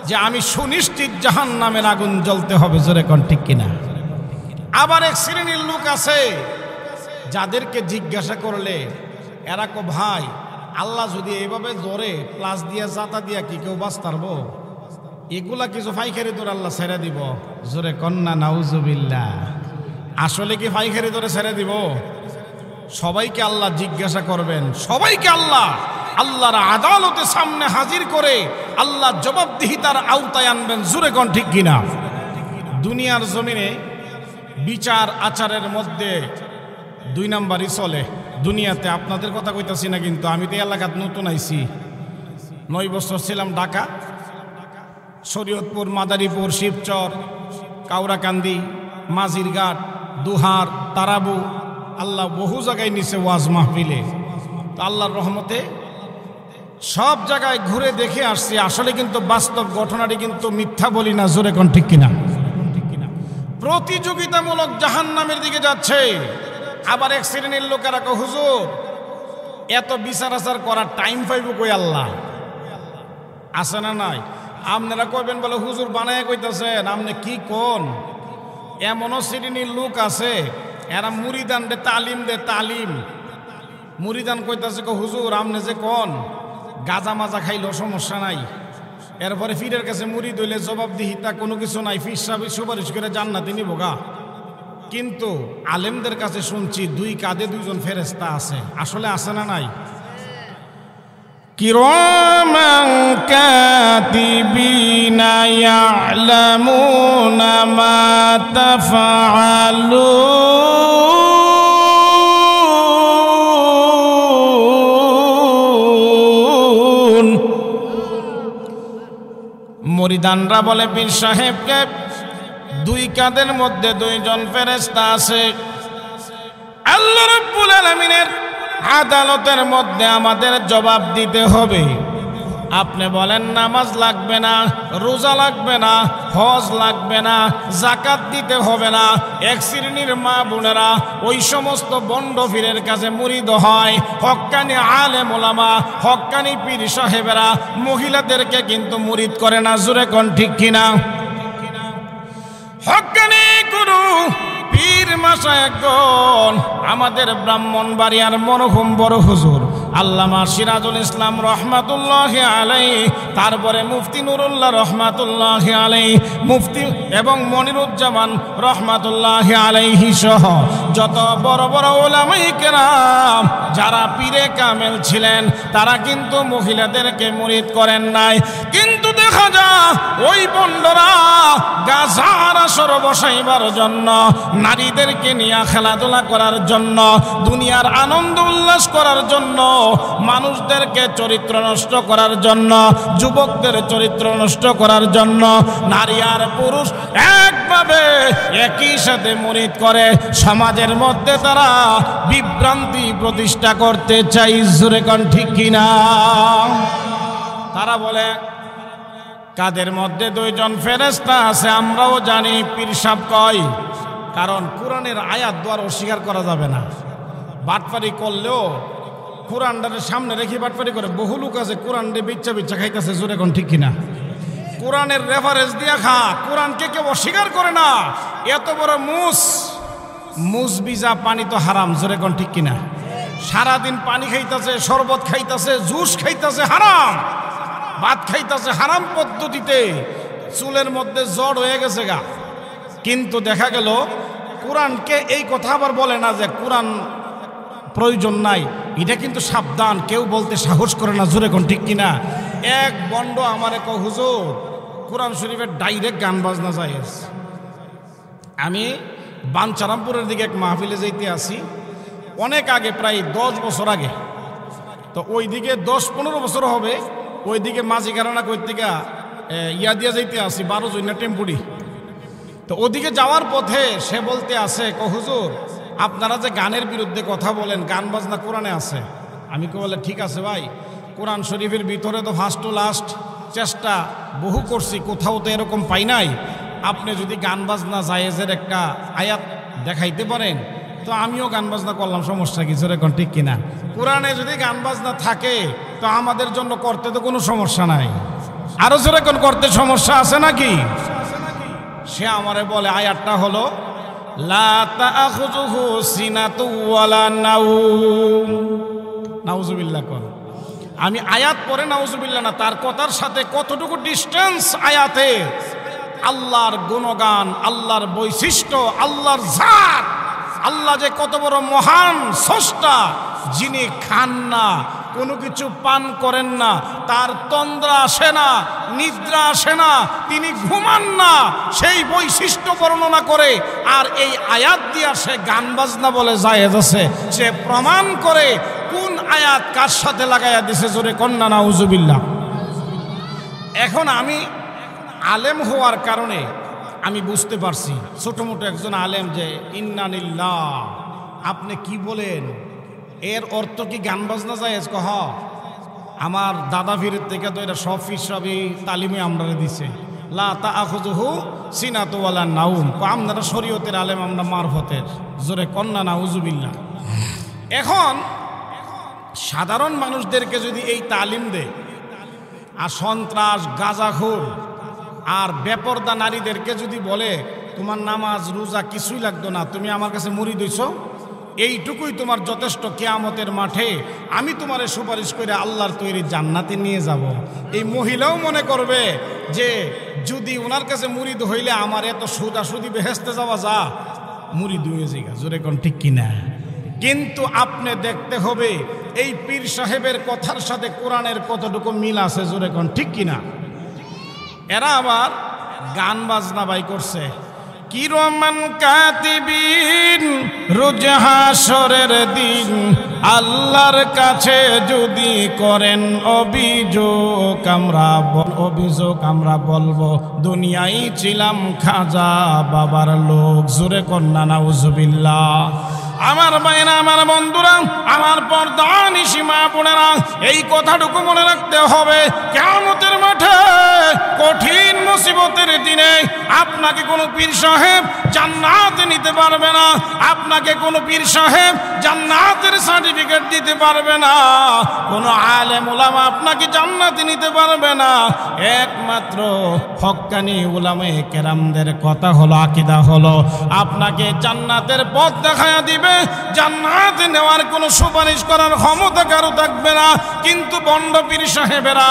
যে আমি সুনিশ্চিত জাহান্নামের আগুন জ্বলতে হবে। জোরে কোন ঠিক কিনা? আবার এক শ্রেণীর লোক আছে যাদেরকে জিজ্ঞাসা করলে এরা কো ভাই আল্লাহ যদি এইভাবে জোরে প্লাস দিয়া জাতা দিয়া কি কেউ বাঁচতে পারবো? এগুলা কিছু ফাইখারি তোর আল্লাহ ছেড়ে দিব। জোরে কন্যা নাউজুবিল্লাহ। আসলে কি ফাইখারি তোরে ছেড়ে দিব? সবাইকে আল্লাহ জিজ্ঞাসা করবেন, সবাইকে আল্লাহর আদালতে সামনে হাজির করে আল্লাহ জবাবদিহিতার আওতায় আনবেন। জোরে কোন ঠিক কিনা? দুনিয়ার জমিনে বিচার আচারের মধ্যে 2 নাম্বারই চলে দুনিয়াতে। আপনাদের কথা কইতাছি না, কিন্তু আমি তো এলাকাত নতুন আইছি। 9 বছর ছিলাম ঢাকা, শরীয়তপুর, মাদারীপুর, শিবচর, কাউরাকান্দি, মাঝিরঘাট, দুহার, তারাবু, আল্লাহ বহু জায়গায় নিছে ওয়াজ মাহফিলে। তো আল্লাহর রহমতে সব জায়গায় ঘুরে দেখে আসছি। আসলে কিন্তু বাস্তব ঘটনাটি কিন্তু মিথ্যা বলি না। জোরে কোন ঠিক কিনা? প্রতিযোগিতামূলক জাহান্নামের দিকে যাচ্ছে। আবার এক শ্রেণীর লোকেরা কয় হুজুর এত বিচার আচার করার টাইম পাইব কই আল্লাহ? আছে না নাই? আপনারা কইবেন বলে হুজুর বানায় কইতাছেন, আপনি কি কোন? এমনও শ্রেণীর লোক আছে এরা মুরিদান দে তালিম দে, তালিম মুরিদান কইতাছে হুজুর আপনি যে কোন গাজা মাজা খাইলেও সমস্যা নাই, এরপরে ফিরের কাছে মুরিদ হইলে জবাবদিহিতা কোনো কিছু নাই, ফির সাহেব সুপারিশ করে জান্নাতে নিব গা। কিন্তু আলেমদের কাছে শুনছি 2 কাঁধে 2 জন ফেরেশতা আছে। আসলে আছে না নাই? কিরামান কাতিবিনা ইয়ালামুনা মা তাফআলুন। মুরিদানরা বলে পীর সাহেবকে 2 কাঁধের মধ্যে 2 জন ফেরেশতা আছে। আল্লাহ রাব্বুল আলামিনের আদালতের মধ্যে আমাদের জবাব দিতে হবে। আপনি বলেন নামাজ লাগবে না, রোজা লাগবে না, হজ লাগবে না, যাকাত দিতে হবে না। এক শ্রেণীর মা বোনেরা ওই সমস্ত বন্ড পীরের কাছে মুরিদ হয়। হক্কানি আলেম ওলামা, হক্কানি পীর সাহেবেরা মহিলাদেরকে কিন্তু মুরিদ করে না। জোরে কোন ঠিক কিনা? ভাষায় একজন আমাদের ব্রাহ্মণবাড়িয়ার মরহুম বড় হুজুর আল্লামা সিরাজুল ইসলাম রহমাতুল্লাহি আলাইহি, তারপরে মুফতি নুরুল্লাহ রহমাতুল্লাহি আলাইহি, মুফতি এবং মনিরুজ্জামান রহমাতুল্লাহি আলাইহি সহ যত বড় বড় উলামায়ে কেরাম যারা পীরে কামেল ছিলেন তারা কিন্তু মহিলাদেরকে মুরিদ করেন নাই। কিন্তু দেখা যায় ওই বন্ডরা গাজার আসর বসাইবার জন্য, নারীদেরকে নিয়ে খেলাধুলা করার জন্য, দুনিয়ার আনন্দ উল্লাস করার জন্য, মানুষদেরকে চরিত্র নষ্ট করার জন্য, যুবকদের চরিত্র নষ্ট করার জন্য নারী আর পুরুষ একভাবে একই সাথে মুরিদ করে সমাজের মধ্যে তারা বিভ্রান্তি প্রতিষ্ঠা করতে চাই। জোরে কোন ঠিক কিনা? তারা বলে কাদের মধ্যে দুইজন ফেরেশতা আছে আমরাও জানি, পীর সাহেব কয়, কারণ কোরআনের আয়াত দ্বারা অস্বীকার করা যাবে না। বাটপারি করলেও কোরআনটাকে সামনে রেখে বাটপারি করে। বহু লোক আছে কোরআনটা বিচ্ছা বিচ্ছা খাইতেছে। জোরে কোন ঠিক কিনা? কোরআনের রেফারেন্স দিয়া খা, কোরআনকে কেউ অস্বীকার করে না। এত বড় মুস বিজা পানি তো হারাম। জোরে কোন ঠিক কিনা? সারাদিন পানি খাইতেছে, শরবত খাইতেছে, জুস খাইতেছে হারাম, ভাত খাইতেছে হারাম পদ্ধতিতে, চুলের মধ্যে জড় হয়ে গেছে গা। কিন্তু দেখা গেল কোরআনকে এই কথা আবার বলে না যে কোরআন প্রয়োজন নাই। এটা কিন্তু সাবধান, কেউ বলতে সাহস করে না। জোরে কোন ঠিক কিনা? এক বন্ড আমারে কয়, হুজুর কোরআন শরীফের ডাইরেক্ট গান বাজনা জায়েজ। আমি বাঞ্চারামপুরের দিকে এক মাহফিলে যাইতে আসি অনেক আগে, প্রায় 10 বছর আগে। তো ওই দিকে 10-15 বছর হবে। ওইদিকে মাঝি কারণা করতে গা ইয়া দিয়া যাইতে আসি 12 জন্য টেম্পুরি। তো ওদিকে যাওয়ার পথে সে বলতে আছে, হুজুর আপনারা যে গানের বিরুদ্ধে কথা বলেন, গান বাজনা কোরআনে আছে। আমি বলে ঠিক আছে ভাই, কোরআন শরীফের ভিতরে তো ফার্স্ট টু লাস্ট চেষ্টা বহু করছি, কোথাও তো এরকম পাই নাই। আপনি যদি গান বাজনা জায়েজের একটা আয়াত দেখাইতে পারেন তো আমিও গান বাজনা করলাম, সমস্যা কি? জোরে কোন ঠিক কিনা? কোরআনে যদি গান বাজনা থাকে তো আমাদের জন্য করতে তো কোনো সমস্যা নাই। আরো জোরে কোন করতে সমস্যা আছে নাকি? সে আমারে বলে আয়াতটা হলো লা তাখুযুহু সিনাতু ওয়ালা নাউম। নাউজুবিল্লাহ কোন। আমি আয়াত পড়ে নাউজুবিল্লাহ না, তার কথার সাথে কতটুকু ডিস্টেন্স আয়াতে। আল্লাহর গুণগান, আল্লাহর বৈশিষ্ট্য, আল্লাহর জাত, আল্লাহ যে কত বড় মহান স্রষ্টা, যিনি খান না, কোনো কিছু পান করেন না, তার তন্দ্রা আসে না, নিদ্রা আসে না, তিনি ঘুমান না, সেই বৈশিষ্ট্য বর্ণনা করে। আর এই আয়াত দিয়া সে গান বাজনা বলে জায়েজ আছে। সে প্রমাণ করে কোন আয়াত কার সাথে লাগাইয়া দিছে। জোরে কন্যা নাউজুবিল্লাহ। এখন আমি আলেম হওয়ার কারণে আমি বুঝতে পারছি, ছোট মোটো একজন আলেম, যে ইন্নালিল্লাহ আপনি কি বলেন, এর অর্থ কি গান বাজনা জায়েজ? কহ আমার দাদা ফিরের থেকে তো এটা সব ফিসবি তালিমে আমরা দিছে। লা তাখুযুহু সিনাতু ওয়ালা নাউম। আপনারা শরীয়তের আলেম, আমরা মারফতের। জোরে কন্যা নাউজুবিল্লাহ। এখন সাধারণ মানুষদেরকে যদি এই তালিম দেয়, আর সন্ত্রাস, গাঁজাখোর আর বেপরদা নারীদেরকে যদি বলে তোমার নামাজ রোজা কিছুই লাগতো না, তুমি আমার কাছে মুরিদ হইছো, এইটুকুই তোমার যথেষ্ট, কিয়ামতের মাঠে আমি তোমারে সুপারিশ করে আল্লাহর তৈরি জান্নাতে নিয়ে যাব। এই মহিলাও মনে করবে যে যদি ওনার কাছে মুরিদ হইলে আমার এত সুদি বেহেশতে যাওয়া যা, মুরিদ হয়ে যাইগা। জোরে কোন ঠিক কিনা? কিন্তু আপনি দেখতে হবে এই পীর সাহেবের কথার সাথে কোরআনের কতটুকু মিল আছে। জোরে কোন ঠিক কিনা? এরা আবার গান বাজনা বাই করছে। কিরমান কাতিবিন রোজ হাসরের দিন আল্লাহর কাছে যদি করেন অভিযোগ আমরা বলবো দুনিয়ায় ছিলাম খাজা বাবার লোক। জোরে কন্যা নাউজুবিল্লাহ। আমার ভাইরা, আমার বন্ধুরা, আমার পর্দানিশি মা বোনেরা, এই কথাটুকু মনে রাখতে হবে, কিয়ামতের মাঠে কঠিন মুসিবতের দিনে আপনাকে কোনো পীর সাহেব জান্নাতে নিতে পারবে না, আপনাকে কোনো পীর সাহেব জান্নাতের সার্টিফিকেট দিতে পারবে না, কোনো আলেম উলামা আপনাকে জান্নাতে নিতে পারবে না। একমাত্র হক্কানি উলামায়ে কেরামদের কথা হলো, আকীদা হলো আপনাকে জান্নাতের পথ দেখায়া দিবে। জান্নাতে নেওয়ার কোনো সুপারিশ করার ক্ষমতা কারো থাকবে না। কিন্তু বন্ড পীর সাহেবেরা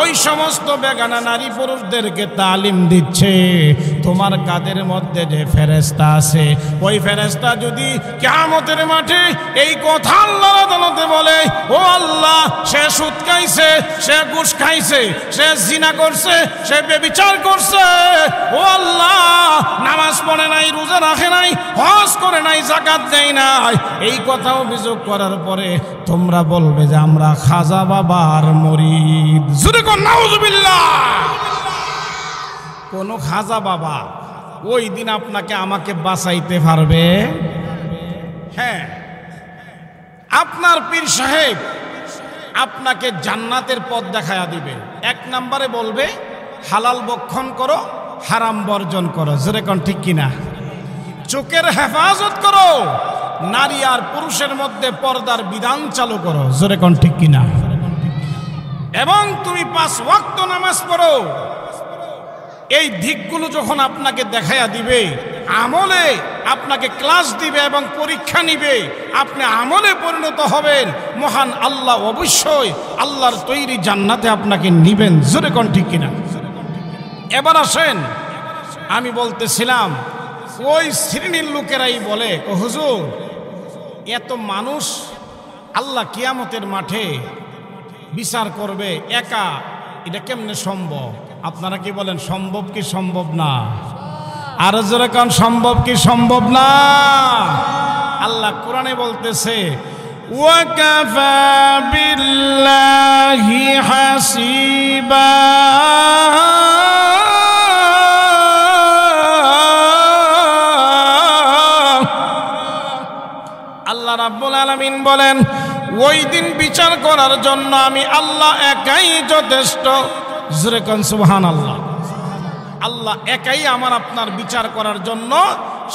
ওই সমস্ত বেগানা নারী পুরুষদেরকে তালিম দিচ্ছে, তোমার কাদের মধ্যে যে ফেরেশতা আছে, ওই ফেরেশতা যদি কিয়ামতের মাঠে এই কথা আল্লাহর আদালতে বলে, ও আল্লাহ সে সুদ খাইছে, সে ঘুষ খাইছে, সে জিনা করছে, সে ব্যভিচার করছে, ও আল্লাহ নামাজ পড়ে নাই, রোজা রাখে নাই, হজ করে নাই, যাকাত দেয় নাই, এই কথা অভিযোগ করার পরে তোমরা বলবে যে আমরা খাজা বাবার মুরিদ। জোরে কোন নাউজুবিল্লাহ। কোন খাজা বাবা ওই দিন আপনাকে আমাকে বাঁচাইতে পারবে? হ্যাঁ, আপনার পীর সাহেব আপনাকে জান্নাতের পথ দেখায়া দিবে। এক নম্বরে বলবে হালাল ভক্ষণ করো, হারাম বর্জন করো। জোরে কোন ঠিক কিনা? চোখের হেফাজত করো, নারী আর পুরুষের মধ্যে পর্দার বিধান চালু করো। জোরে কোন ঠিক কিনা? এবং তুমি 5 ওয়াক্ত নামাজ পড়ো। এই দিকগুলো যখন আপনাকে দেখায়া দিবে, আমলে আপনাকে ক্লাস দিবে এবং পরীক্ষা নিবে, আপনি আমলে পরিণত হবেন, মহান আল্লাহ অবশ্যই আল্লাহর তৈরি জান্নাতে আপনাকে নিবেন। জোরে কোন ঠিক কিনা? এবার আসেন, আমি বলতেছিলাম ওই শ্রেণীর লোকেরাই বলে, ও হুজুর এত মানুষ আল্লাহ কিয়ামতের মাঠে বিচার করবে একা, এটা কেমনে সম্ভব? আপনারা কি বলেন সম্ভব কি সম্ভব না? আর জোরে কোন সম্ভব কি সম্ভব না? আল্লাহ কোরআনে বলতেছে ওয়াকাফা বিল্লাহি হাসিবা। আল্লাহ রাব্বুল আলামিন বলেন ওই দিন বিচার করার জন্য আমি আল্লাহ একাই যথেষ্ট। জোরে কোন সুবহানাল্লাহ। আল্লাহ একাই আমার আপনার বিচার করার জন্য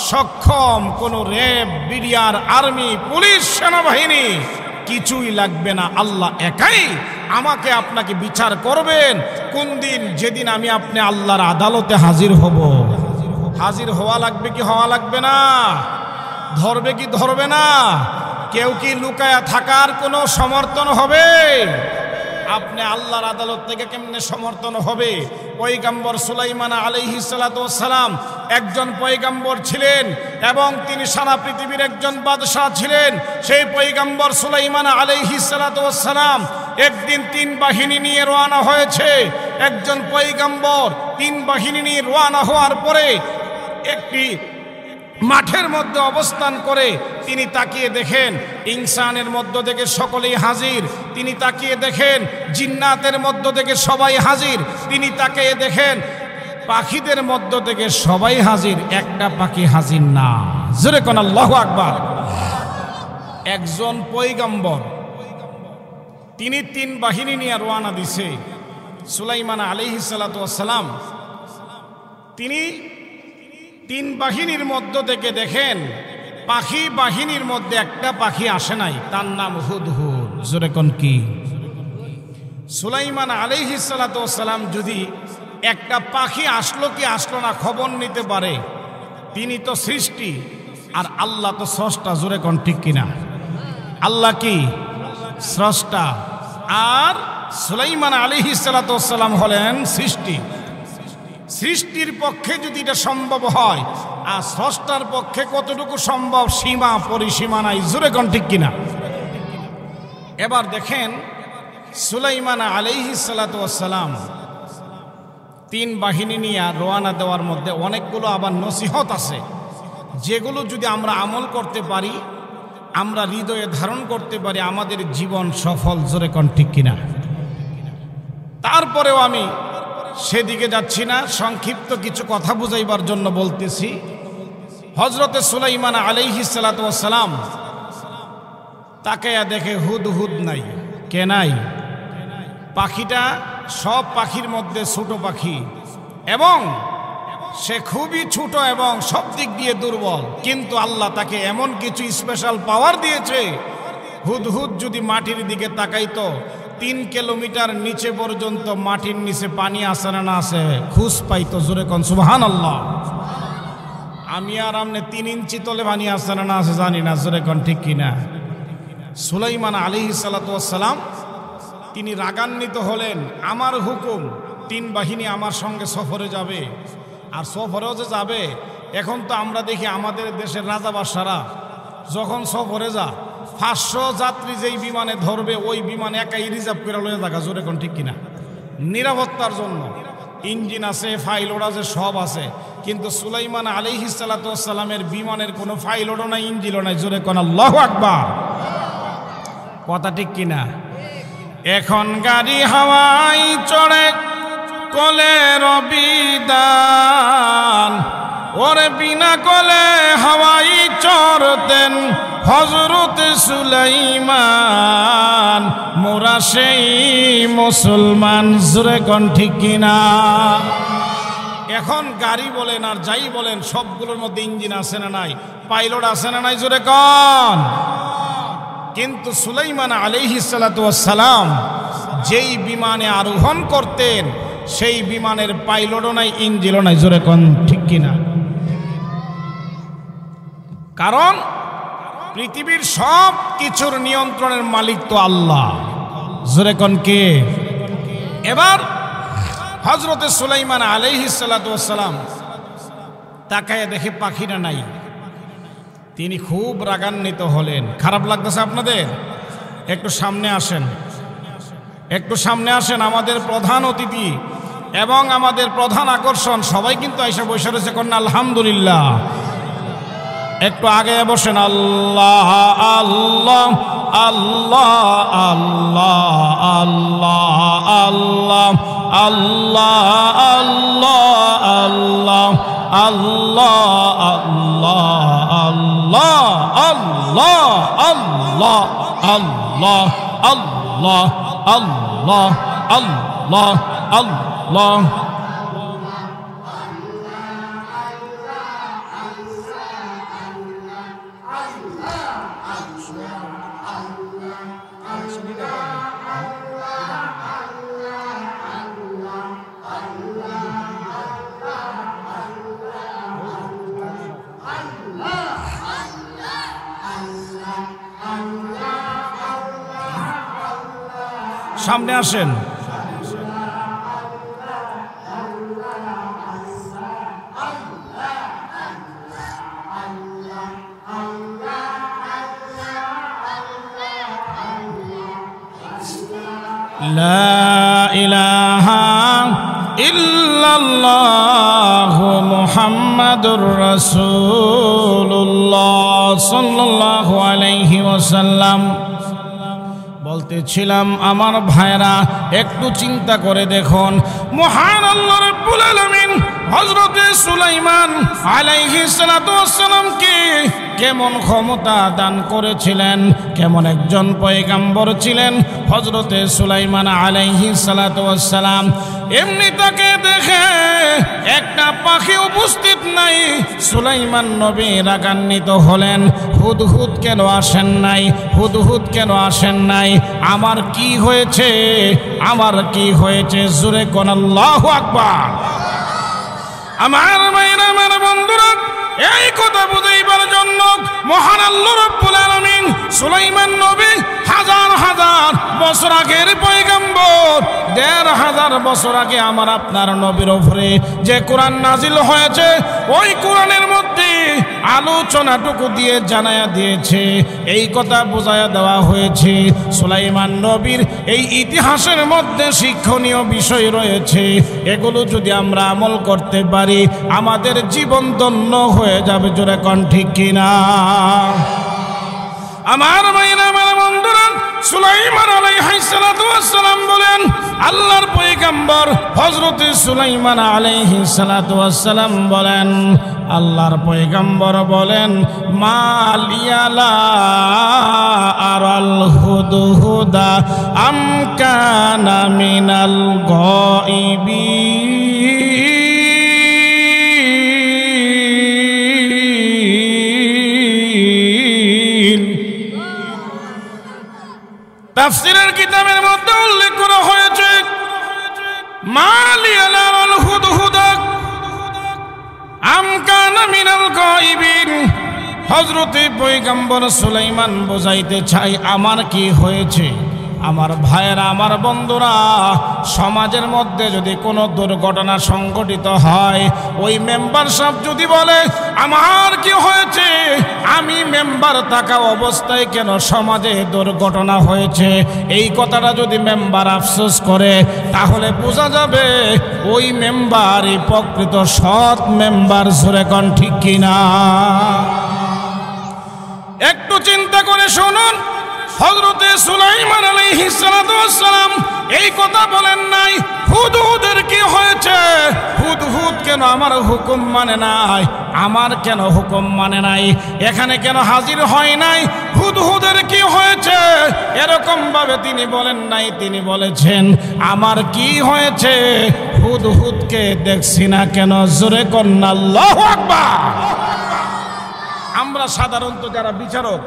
সক্ষম। কোনো র্যাব, বিডিআর, আর্মি, পুলিশ, সেনাবাহিনী কিছুই লাগবে না। আল্লাহ একাই আমাকে আপনাকে বিচার করবেন। কোন দিন? যেদিন আমি আপনি আল্লাহর আদালতে হাজির হব। হাজির হওয়া লাগবে কি হওয়া লাগবে না? ধরবে কি ধরবে না? কেউ কি লুকায়া থাকার কোনো সমর্থন হবে? আপনি আল্লাহর আদালত থেকে কেমনে সমর্থন হবে? পয়গম্বর সুলাইমান আলাইহিস সালাতু ওয়াস সালাম একজন পয়গম্বর ছিলেন এবং তিনি সারা পৃথিবীর একজন বাদশাহ ছিলেন। সেই পয়গম্বর সুলাইমান আলাইহিস সালাতু ওয়াস সালাম একদিন 3 বাহিনী নিয়ে রওনা হয়েছে। একজন পয়গম্বর 3 বাহিনী নিয়ে রওনা হওয়ার পরে একটি মাঠের মধ্যে অবস্থান করে তিনি তাকিয়ে দেখেন ইনসানের মধ্য থেকে সকলেই হাজির। তিনি তাকিয়ে দেখেন জিন্নাতের মধ্য থেকে সবাই হাজির। তিনি তাকিয়ে দেখেন পাখিদের মধ্য থেকে সবাই হাজির, একটা পাখি হাজির না। জোরে কোন আল্লাহু আকবার। একজন পয়গম্বর তিনি 3 বাহিনী নিয়ে রওনা দিছে। সুলাইমান আলাইহিস সালাতু ওয়াস সালাম তিনি 3 বাহিনীর মধ্য থেকে দেখেন পাখি বাহিনীর মধ্যে একটা পাখি আসে নাই, তার নাম হুদহুদ। জোরে কোন কি? সুলাইমান আলাইহিস সালাতু ওয়াস সালাম যদি একটা পাখি আসলো কি আসলো না খবর নিতে পারে, তিনি তো সৃষ্টি আর আল্লাহ তো স্রষ্টা। জোরে কোন ঠিক কিনা? আল্লাহ কি স্রষ্টা আর সুলাইমান আলাইহিস সালাতু ওয়াস সালাম হলেন সৃষ্টি। সৃষ্টির পক্ষে যদি এটা সম্ভব হয়, আর স্রষ্টার পক্ষে কতটুকু সম্ভব? সীমা পরিসীমা নাই। জোরে কোন ঠিক কিনা? এবার দেখেন সুলাইমান আলাইহিস সালাতু ওয়াস সালাম 3 বাহিনী নিয়ে রওনা দেওয়ার মধ্যে অনেকগুলো আবার নসিহত আছে, যেগুলো যদি আমরা আমল করতে পারি, আমরা হৃদয়ে ধারণ করতে পারি, আমাদের জীবন সফল। জোরে কোন ঠিক কিনা? তারপরেও আমি সেদিকে যাচ্ছি না, সংক্ষিপ্ত কিছু কথা বুঝাইবার জন্য বলতেছি। হযরতে সুলাইমান আলাইহিস সালাতু ওয়াস সালাম তাকায়া দেখে হুদহুদ নাই। কে নাই? পাখিটা সব পাখির মধ্যে ছোট পাখি, এবং সে খুবই ছোট এবং সব দিক দিয়ে দুর্বল, কিন্তু আল্লাহ তাকে এমন কিছু স্পেশাল পাওয়ার দিয়েছে, হুদহুদ যদি মাটির দিকে তাকাইতো 3 কিলোমিটার নিচে পর্যন্ত মাটির নিচে পানি আছে না আছে খুঁজ পাইতো। জোরে কোন সুবহানাল্লাহ। আমি আর আমনে 3 ইঞ্চি তলে পানি আছে না আছে জানি না, জোরে কোন ঠিক কিনা। সুলাইমান আলাইহিস সালাতু ওয়াস সালাম তিনি রাগান্বিত হলেন, আমার হুকুম 3 বাহিনী আমার সঙ্গে সফরে যাবে, আর সফরেও যে যাবে, এখন তো আমরা দেখি আমাদের দেশের রাজা বাদশারা যখন সফরে যা 500 যাত্রী যেই বিমানে ধরবে ওই বিমান একাই রিজার্ভ করে লয়ে থাকা। জোরে কোন ঠিক কিনা। নিরাপত্তার জন্য ইঞ্জিন আছে, পাইলট আছে, সব আছে, কিন্তু সুলাইমান আলাইহিস সালাতু ওয়াস সালামের বিমানের কোনো পাইলটও নাই, ইঞ্জিনও নাই। জোরে কোন আল্লাহু আকবার। কথা ঠিক কিনা। এখন গাড়ি হাওয়াই চড়ে কলের বিধান, ওরে বিনা কলে হাওয়াই চড়তেন হযরত সুলাইমান, মোরা সেই মুসলমান। জোরে কোন ঠিক কিনা। এখন গাড়ি বলেন আর যাই বলেন সবগুলোর মধ্যে ইঞ্জিন আছে না নাই, পাইলট আছে না নাই, জোরে কোন। কিন্তু সুলাইমান আলাইহিস সালাতু ওয়াস সালাম যেই বিমানে আরোহণ করতেন সেই বিমানের পাইলটও নাই, ইঞ্জিনও নাই। জোরে কোন ঠিক কিনা। কারণ পৃথিবীর সব কিছুর নিয়ন্ত্রণের মালিক তো আল্লাহ। জোরে কোন কে। এবার হযরত সুলাইমান আলাইহিস সালাতু ওয়াস সালাম তাকায় দেখে পাখিটা নাই, তিনি খুব রাগান্বিত হলেন। খারাপ লাগতেছে আপনাদের? একটু সামনে আসেন, একটু সামনে আসেন। আমাদের প্রধান অতিথি এবং আমাদের প্রধান আকর্ষণ সবাই কিন্তু আইসা বসে রয়েছে, কন্যা আলহামদুলিল্লাহ। একটু আগে বসেন। আল্লাহ আল্লাহ আল্লাহ আল্লাহ আল্লাহ আল্লাহ আল্লাহ আল্লাহ আল্লাহ আল্লাহ আল্লাহ আল্লাহ আল্লাহ আল্লাহ আল্লাহ আল্লাহ আল্লাহ। সামনে আসেন। লা ইলাহা ইল্লাল্লাহু মুহাম্মাদুর রাসূলুল্লাহ সাল্লাল্লাহু আলাইহি ওয়াসাল্লাম। বলতেছিলাম আমার ভাইরা একটু চিন্তা করে দেখুন, মহান আল্লাহ রাব্বুল আলামিন হযরত সুলাইমান আলাইহিস সালাতু ওয়াস সালামকে কেমন ক্ষমতা দান করেছিলেন, কেমন একজন পয়গম্বর ছিলেন হযরত সুলাইমান আলাইহিস সালাতু ওয়াস সালাম। এমনি তাকে দেখে একটা পাখি উপস্থিত নাই, সুলাইমান নবী রাগান্বিত হলেন, হুদহুদ কেন আসেন নাই, হুদহুদ কেন আসেন নাই, আমার কি হয়েছে, আমার কি হয়েছে। জোরে কোন আল্লাহু আকবার। আমার ভাইরা, আমার বন্ধুরা, এই কথা বুঝাইবার জন্য মহান আল্লাহ রাব্বুল আলামিন সুলাইমান নবী হাজার হাজার বছর আগের পয়গম্বর, ১৫০০ বছর আগে আমার আপনার নবীর উপরে যে কোরআন নাজিল হয়েছে ওই কোরআনের মধ্যে আলোচনাটুকু দিয়ে জানায়া দিয়েছে, এই কথা বোঝায়া দেওয়া হয়েছে। সুলাইমান নবীর এই ইতিহাসের মধ্যে শিক্ষণীয় বিষয় রয়েছে, এগুলো যদি আমরা আমল করতে পারি আমাদের জীবন ধন্য হয়ে যাবে। জোরে কোন ঠিক কিনা। আমার ভাইরা, আমার বন্ধুরা, সুলাইমান আলাইহিস সালাতু ওয়াস সালাম বলেন, আল্লাহর পয়গম্বর হযরত সুলাইমান আলাইহিস সালাতু ওয়াস সালাম বলেন, আল্লাহর পয়গম্বর বলেন, মালিয়ালা আরাল হুদ হুদহুদা আম কানা মিনাল গায়বিন। তাফসীরের কিতাবের মধ্যে উল্লেখ করা হয়েছে মা লিয়া নারাল হুদহুদা আম কানা মিনাল গায়বিন। হযরতে পয়গম্বর সুলাইমান বোঝাইতে চাই আমার কি হয়েছে। আমার ভাইয়েরা, আমার বন্ধুরা, সমাজের মধ্যে যদি কোনো দুর্ঘটনা সংঘটিত হয়, ওই মেম্বার সাহেব যদি বলে আমার কি হয়েছে, আমি মেম্বার থাকা অবস্থায় কেন সমাজে দুর্ঘটনা হয়েছে, এই কথাটা যদি মেম্বার আফসোস করে, তাহলে বোঝা যাবে ওই মেম্বারই প্রকৃত সৎ মেম্বার। জোরে কোন ঠিক কিনা? একটু চিন্তা করে শুনুন, হযরতে সুলাইমান আলাইহিস সালাতু ওয়াস সালাম এই কথা বলেন নাই হুদহুদের কি হয়েছে, হুদহুদ কেন আমার হুকুম মানে নাই, আমার কেন হুকুম মানে নাই, এখানে কেন হাজির হয় নাই, হুদহুদের কি হয়েছে, এরকম ভাবে তিনি বলেন নাই। তিনি বলেছেন আমার কি হয়েছে, হুদহুদকে দেখছি না কেন। জোরে কন্না আল্লাহু আকবার। আমরা সাধারণত যারা বিচারক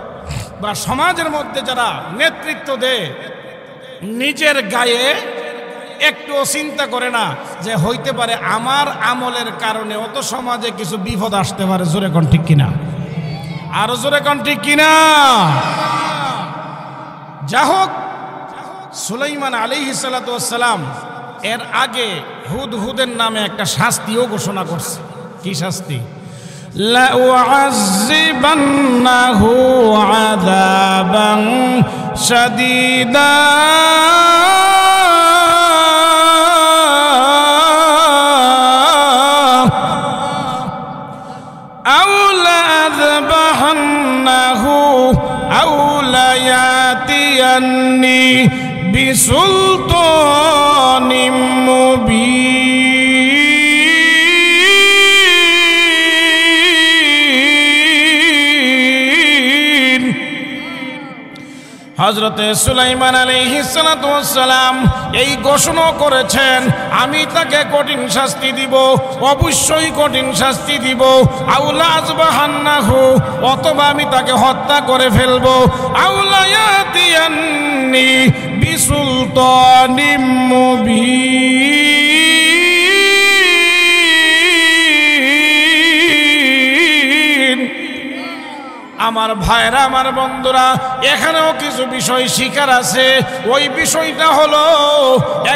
বা সমাজের মধ্যে যারা নেতৃত্ব দেয়, নিজের গায়ে একটুও চিন্তা করে না যে হইতে পারে আমার আমলের কারণে অত সমাজে কিছু বিপদ আসতে পারে। জোরে কোন ঠিক কিনা? আরো জোরে কোন ঠিক কিনা? যা হোক, সুলাইমান আলাইহিস সালাতু ওয়াস সালাম এর আগে হুদহুদের নামে একটা শাস্তিও ঘোষণা করছে। কি শাস্তি? لأعذبنه عذابا شديدا أو لأذبحنه أو ليأتيني بسلطان مبين। হযরতে সুলাইমান আলাইহিস সালাতু ওয়াস সালাম এই ঘোষণা করেছেন আমি তাকে কঠিন শাস্তি দিব, অবশ্যই কঠিন শাস্তি দিব। আউলা আযবাহান্নাহু, অথবা আমি তাকে হত্যা করে ফেলবো। আউলা ইয়াতিয়ান্নি বিসুলতানিম মুবিন। আমার ভাইরা, আমার বন্ধুরা, এখানেও কিছু বিষয় শিখার আছে। ওই বিষয়টা হলো,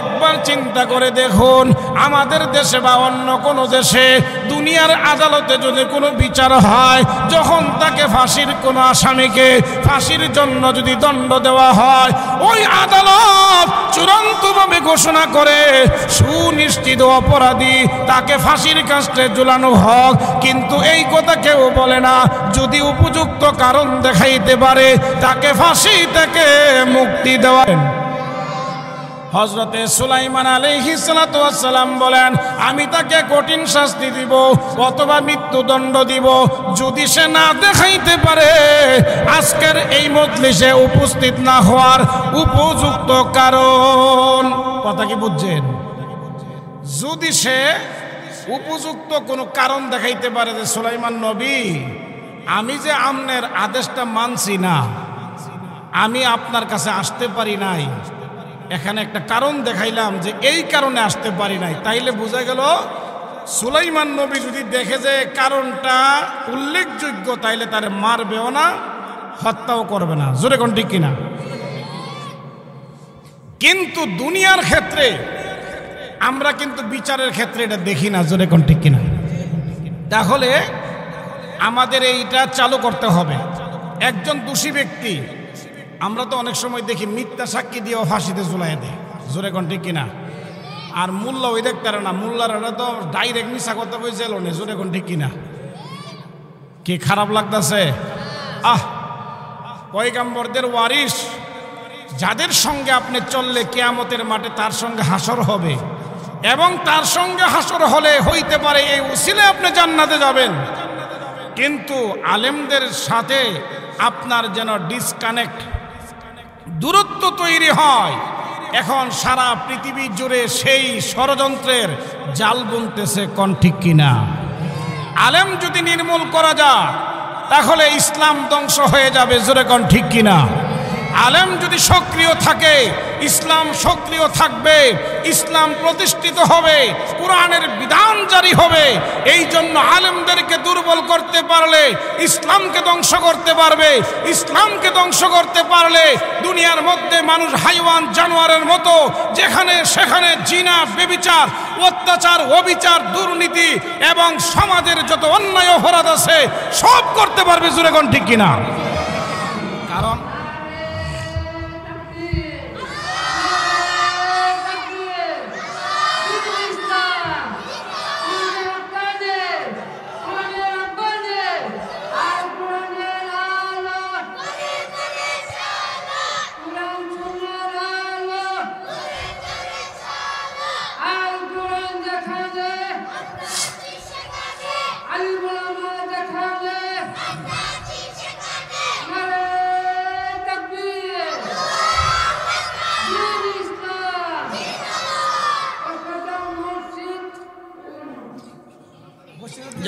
একবার চিন্তা করে দেখুন, আমাদের দেশে বা অন্য কোনো দেশে দুনিয়ার আদালতে যদি কোনো বিচার হয়, যখন তাকে ফাঁসির কোনো আসামিকে ফাঁসির জন্য যদি দণ্ড দেওয়া হয়, ওই আদালত চূড়ান্তভাবে ঘোষণা করে সুনিশ্চিত অপরাধী তাকে ফাঁসির কাস্টে ঝুলানো হোক। কিন্তু এই কথা কেউ বলে না, যদি উপযুক্ত কারণ দেখাইতে পারে তাকে ফাঁসি থেকে মুক্তি দেওয়া। হযরতে সুলাইমান আলাইহিস সালাতু ওয়াস সালাম বলেন আমি তাকে কঠিন শাস্তি দিব অথবা মৃত্যুদণ্ড দিব, যদি সে না দেখাইতে পারে আজকের এই মজলিসে উপস্থিত না হওয়ার উপযুক্ত কারণ। কথা কি বুঝছেন? যদি সে উপযুক্ত কোনো কারণ দেখাইতে পারে যে সুলাইমান নবী, আমি যে আমনের আদেশটা মানছি না, আমি আপনার কাছে আসতে পারি নাই, এখানে একটা কারণ দেখাইলাম যে এই কারণে আসতে পারি নাই, তাইলে বোঝা গেল সুলাইমান নবী যদি দেখে যে কারণটা উল্লেখযোগ্য, তাইলে তারে মারবেও না, হত্যাও করবে না। জোরে কোন ঠিক কিনা? কিন্তু দুনিয়ার ক্ষেত্রে আমরা কিন্তু বিচারের ক্ষেত্রে এটা দেখি না। জোরে কোন ঠিক কিনা? তাহলে আমাদের এইটা চালু করতে হবে। একজন দোষী ব্যক্তি, আমরা তো অনেক সময় দেখি মিথ্যা সাক্ষী দিয়েও ফাঁসিতে ঝুলাই দেয়। জোরে কোন ঠিক কিনা? আর মোল্লা ওই দেখতারে না, মোল্লারা তো ডাইরেক্ট মিশা কথা কই জেল নে। জোরে কোন ঠিক কিনা? কি খারাপ লাগতেছে? পয়গম্বরদের ওয়ারিস, যাদের সঙ্গে আপনি চললে কিয়ামতের মাঠে তার সঙ্গে হাসর হবে, এবং তার সঙ্গে হাসর হলে হইতে পারে এই উসিলে আপনি জান্নাতে যাবেন। কিন্তু আলেমদের সাথে আপনার যেন ডিসকানেক্ট, দূরত্ব তৈরি হয়। এখন সারা পৃথিবী জুড়ে সেই ষড়যন্ত্রের জাল বুনতেছে, কোন ঠিক কিনা? আলেম যদি নির্মূল করা যায় তাহলে ইসলাম ধ্বংস হয়ে যাবে, জোরে কোন ঠিক কিনা? আলেম যদি সক্রিয় থাকে ইসলাম সক্রিয় থাকবে, ইসলাম প্রতিষ্ঠিত হবে, কোরআনের বিধান জারি হবে। এই জন্য আলেমদেরকে দুর্বল করতে পারলে ইসলামকে ধ্বংস করতে পারবে। ইসলামকে ধ্বংস করতে পারলে দুনিয়ার মধ্যে মানুষ হাইওয়ান জানোয়ারের মতো যেখানে সেখানে জিনা, ব্যভিচার, অত্যাচার, অবিচার, দুর্নীতি এবং সমাজের যত অন্যায় অপরাধ আছে সব করতে পারবে, জোরে কোন ঠিক কিনা? কারণ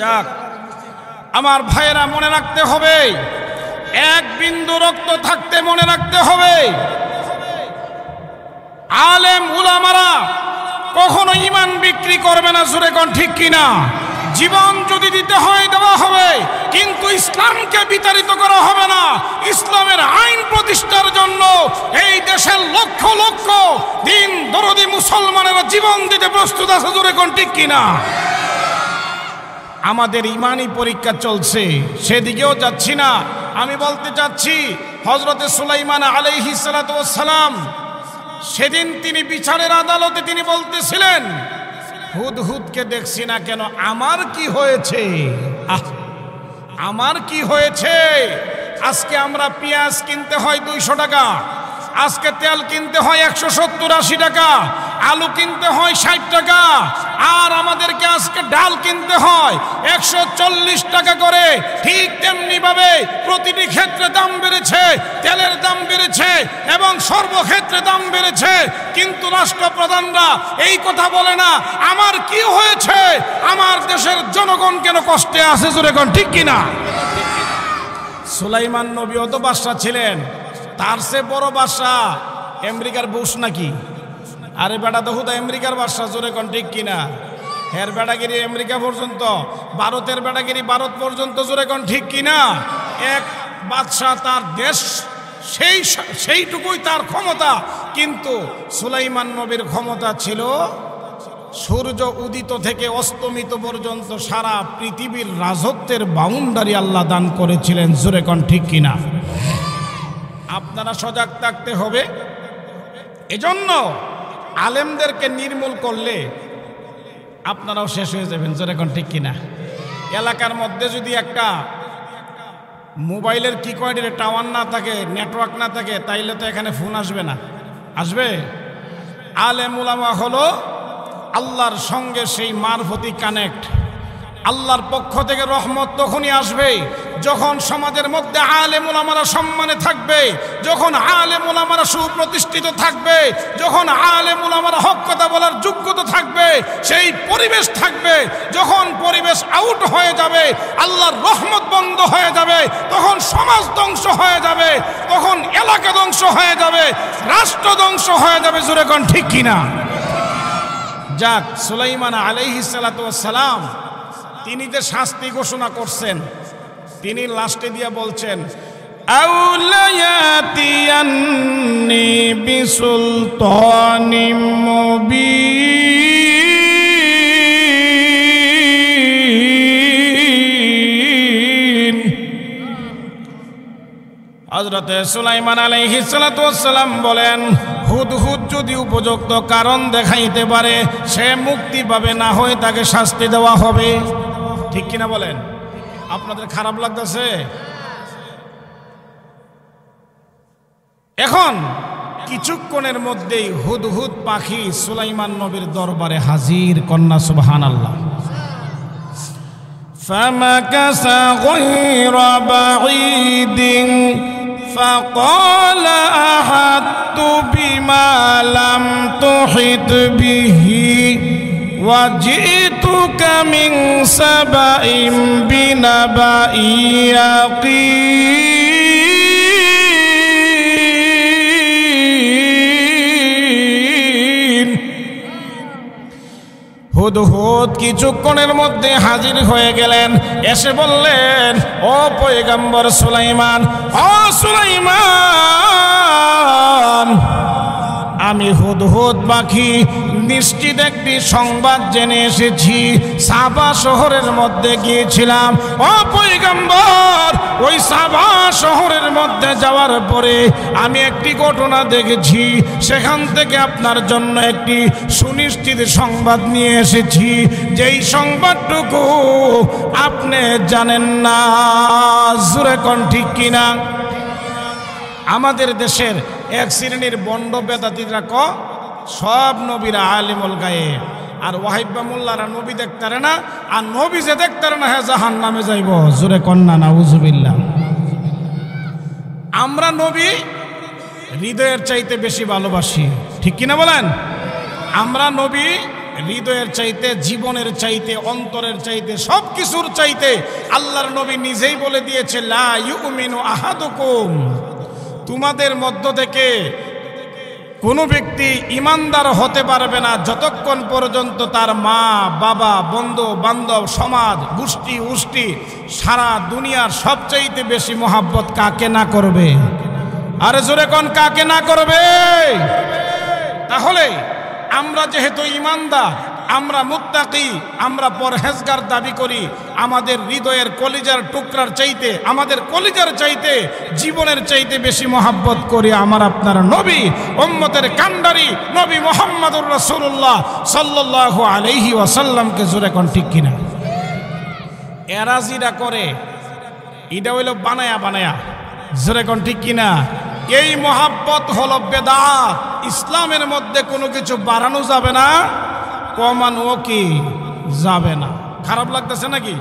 যাক, আমার ভাইয়েরা মনে রাখতে হবে, এক বিন্দু রক্ত থাকতে মনে রাখতে হবে আলেম উলামারা কখনো ঈমান বিক্রি করবে না, জোরে কোন ঠিক কিনা? জীবন যদি দিতে হয় দেওয়া হবে, কিন্তু ইসলামকে বিতাড়িত করা হবে না। ইসলামের আইন প্রতিষ্ঠার জন্য এই দেশের লক্ষ লক্ষ দিন দরদি মুসলমানেরা জীবন দিতে প্রস্তুত আছে, জোরে কোন ঠিক কিনা? আমাদের ইমানি পরীক্ষা চলছে, সেদিকেও যাচ্ছি না। আমি বলতে চাচ্ছি হযরতে সুলাইমান আলাইহিস সালাতু ওয়াস সালাম সেদিন তিনি বিচারের আদালতে তিনি বলতেছিলেন, হুদহুদকে দেখছি না কেন, আমার কি হয়েছে? আমার কি হয়েছে? আজকে আমরা পেঁয়াজ কিনতে হয় 200 টাকা, আজকে তেল কিনতে হয় 170-80 টাকা, আলু কিনতে হয় 60 টাকা, আর আমাদেরকে আজকে ডাল কিনতে হয় 140 টাকা করে। ঠিক তেমনি ভাবে প্রতিটি ক্ষেত্রে দাম বেড়েছে, তেলের দাম বেড়েছে এবং সর্বক্ষেত্রে দাম বেড়েছে। কিন্তু রাষ্ট্রপ্রধানরা এই কথা বলে না, আমার কি হয়েছে, আমার দেশের জনগণ কেন কষ্টে আছে, জোরে কোন ঠিক কিনা? সুলাইমান নবী অত বাদশা ছিলেন, তার চেয়ে বড় বাদশা আমেরিকার বুশ নাকি? আরে বেটা তো হুদা আমেরিকার বাদশা, জোরে কোন ঠিক কিনা? হের বেটাগিরি আমেরিকা পর্যন্ত, ভারতের বেটাগিরি ভারত পর্যন্ত, জোরে কোন ঠিক কিনা? এক বাদশা, তার দেশ সেইটুকুই তার ক্ষমতা। কিন্তু সুলাইমান নবীর ক্ষমতা ছিল সূর্য উদিত থেকে অস্তমিত পর্যন্ত সারা পৃথিবীর রাজত্বের বাউন্ডারি আল্লাহ দান করেছিলেন, জোরে কোন ঠিক কিনা? আপনারা সজাগ থাকতে হবে। এজন্য আলেমদেরকে নির্মূল করলে আপনারাও শেষ হয়ে যাবেন, জোরে কোন ঠিক কিনা? এলাকার মধ্যে যদি একটা মোবাইলের কি কয়ের টাওয়ার না থাকে, নেটওয়ার্ক না থাকে, তাইলে তো এখানে ফোন আসবে না। আসবে? আলেম উলামা হলো আল্লাহর সঙ্গে সেই মারফতি কানেক্ট। আল্লাহর পক্ষ থেকে রহমত তখনই আসবে যখন সমাজের মধ্যে আলেম উলামারা সম্মানে থাকবে, যখন আলেম উলামারা সুপ্রতিষ্ঠিত থাকবে, যখন আলেম উলামারা হক কথা বলার যোগ্যতা থাকবে, সেই পরিবেশ থাকবে। যখন পরিবেশ আউট হয়ে যাবে, আল্লাহর রহমত বন্ধ হয়ে যাবে, তখন সমাজ ধ্বংস হয়ে যাবে, তখন এলাকা ধ্বংস হয়ে যাবে, রাষ্ট্র ধ্বংস হয়ে যাবে, জোরে কোন ঠিক কিনা? যাক, সুলাইমান আলাইহিস সালাতু ওয়াস সালাম তিনি যে শাস্তি ঘোষণা করছেন, তিনি লাস্টে দিয়ে বলছেন, আউলায়াতিয়ান্নি বিসুলতানিম মুবিন। হযরতে সুলাইমান আলাইহিস সালাতু ওয়াস সালাম বলেন, হুদহুদ যদি উপযুক্ত কারণ দেখাইতে পারে সে মুক্তি পাবে, না হয় তাকে শাস্তি দেওয়া হবে। ঠিক কিনা বলেন? আপনাদের খারাপ লাগতেছে? এখন কিছুক্ষণের মধ্যেই হুদহুদ পাখি সুলাইমান নবীর দরবারে হাজির। কন্যা সুবহানাল্লাহ। ফামাকাসা গায়রা বাঈদিন فقال أحطت بما لم تحط به وجئتك من سبأ بنبأ يقين হুদহুদ কিছুক্ষণের মধ্যে হাজির হয়ে গেলেন, এসে বললেন, ও পয়গম্বর সুলাইমান, ও সুলাইমান, আমি হুদহুদ পাখি নিশ্চিত একটি সংবাদ জেনে এসেছি। সাবা শহরের মধ্যে গিয়েছিলাম, ও পয়গম্বর, ওই সাবা শহরের মধ্যে যাওয়ার পরে আমি একটি ঘটনা দেখেছি, সেখান থেকে আপনার জন্য একটি সুনিশ্চিত সংবাদ নিয়ে এসেছি, যেই সংবাদটুকু আপনি জানেন না। জোরে কোন ঠিক কিনা? আমাদের দেশের এক শ্রেণীর বন্ড বেদাতিরা সব নবীরা আলিমুল গায়েব, আর ওয়াহিবা মোল্লারা নবী দেখতারে না, আর নবী যে দেখতারে না হ্যাঁ জাহান্নামে যাইব। জোরে কন্যা নাউজুবিল্লাহ। আমরা নবী হৃদয়ের চাইতে বেশি ভালোবাসি, ঠিক কিনা বলেন? আমরা নবী হৃদয়ের চাইতে, জীবনের চাইতে, অন্তরের চাইতে, সব কিছুর চাইতে আল্লাহর নবী নিজেই বলে দিয়েছে, লা ইউমিনু আহাদুকুম, তোমাদের মধ্য থেকে কোনো ব্যক্তি ইমানদার হতে পারবে না যতক্ষণ পর্যন্ত তার মা, বাবা, বন্ধু বান্ধব, সমাজ, গোষ্ঠী উষ্টি, সারা দুনিয়ার সবচাইতে বেশি মহাব্বত কাকে না করবে। আরে জোরে কোন কাকে না করবে? তাহলে আমরা যেহেতু ইমানদার, আমরা মুত্তাকি, আমরা পরহেজগার দাবি করি, আমাদের হৃদয়ের কলিজার টুকরার চাইতে, আমাদের কলিজার চাইতে, জীবনের চাইতে বেশি মহাব্বত করি আমার আপনার নবী, উম্মতের কান্ডারি নবী মুহাম্মদুর রাসূলুল্লাহ সাল্লাল্লাহু আলাইহি ওয়াসাল্লামকে। জোরে কোন ঠিক কিনা? এরাজিরা করে এটা হইল বানায়া বানায়া। জোরে কোন ঠিক কিনা? এই মহাব্বত হলো বেদাত। ইসলামের মধ্যে কোনো কিছু বাড়ানো যাবে না, কমানো কি যাবে না। খারাপ লাগতেছে নাকি?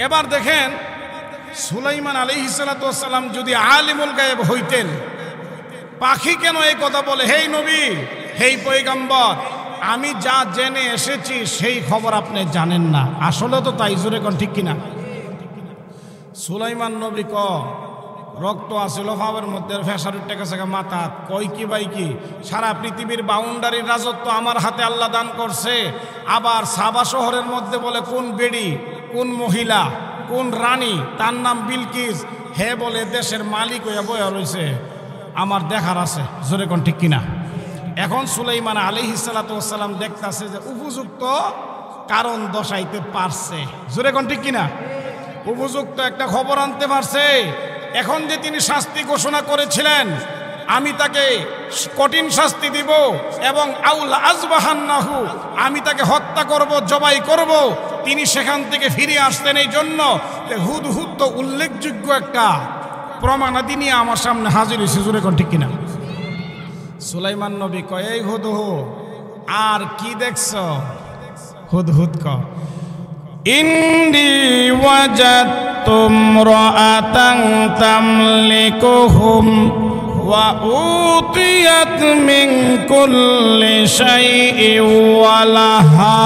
এবার দেখেন, সুলাইমান আলাইহিস সালাতু ওয়াস সালাম যদি আলিমুল গায়েব হইতেন, পাখি কেন এই কথা বলে, হেই নবী, হেই পয়গম্বর, আমি যা জেনে এসেছি সেই খবর আপনি জানেন না। আসলে তো তাই। জোরে কোন ঠিক কিনা? সুলাইমান নবী রক্ত আছে লোফাবের মধ্যে, ফেসারের টেকা সেকা মাথা, কই কি বাই কি, সারা পৃথিবীর বাউন্ডারির রাজত্ব আমার হাতে আল্লাহ দান করছে। আবার সাবা শহরের মধ্যে বলে কোন বেড়ি, কোন মহিলা, কোন রানী, তার নাম বিলকিস, হে বলে দেশের মালিক হইয়া বয়া রয়েছে, আমার দেখার আছে। জোরে কোন ঠিক কিনা? এখন সুলাইমান আলাইহিস সালাতু ওয়াস সালাম দেখতাছে যে উপযুক্ত কারণ দশাইতে পারছে। জোরে কোন ঠিক কিনা? উপযুক্ত একটা খবর আনতে পারছে। এখন যে তিনি শাস্তি ঘোষণা করেছিলেন, আমি তাকে কঠিন শাস্তি দিব এবং আউলা আজবাহান্নাহু, আমি তাকে হত্যা করব, জবাই করব, তিনি সেখান থেকে ফিরে আসতেন। এই জন্য হুদহুদ তো উল্লেখযোগ্য একটা প্রমাণাদি নিয়ে আমার সামনে হাজির হয়েছে। জোরে কোন ঠিক কিনা? সুলাইমান নবী কয়, এই হুদহুদ, আর কি দেখছ? হুদহুদ কয়, ইন্দি ওয়াজাদতু ইমরাআতান তামলিকুহুম ওয়া উতিয়াত মিন কুল্লি শাইইন ওয়া লাহা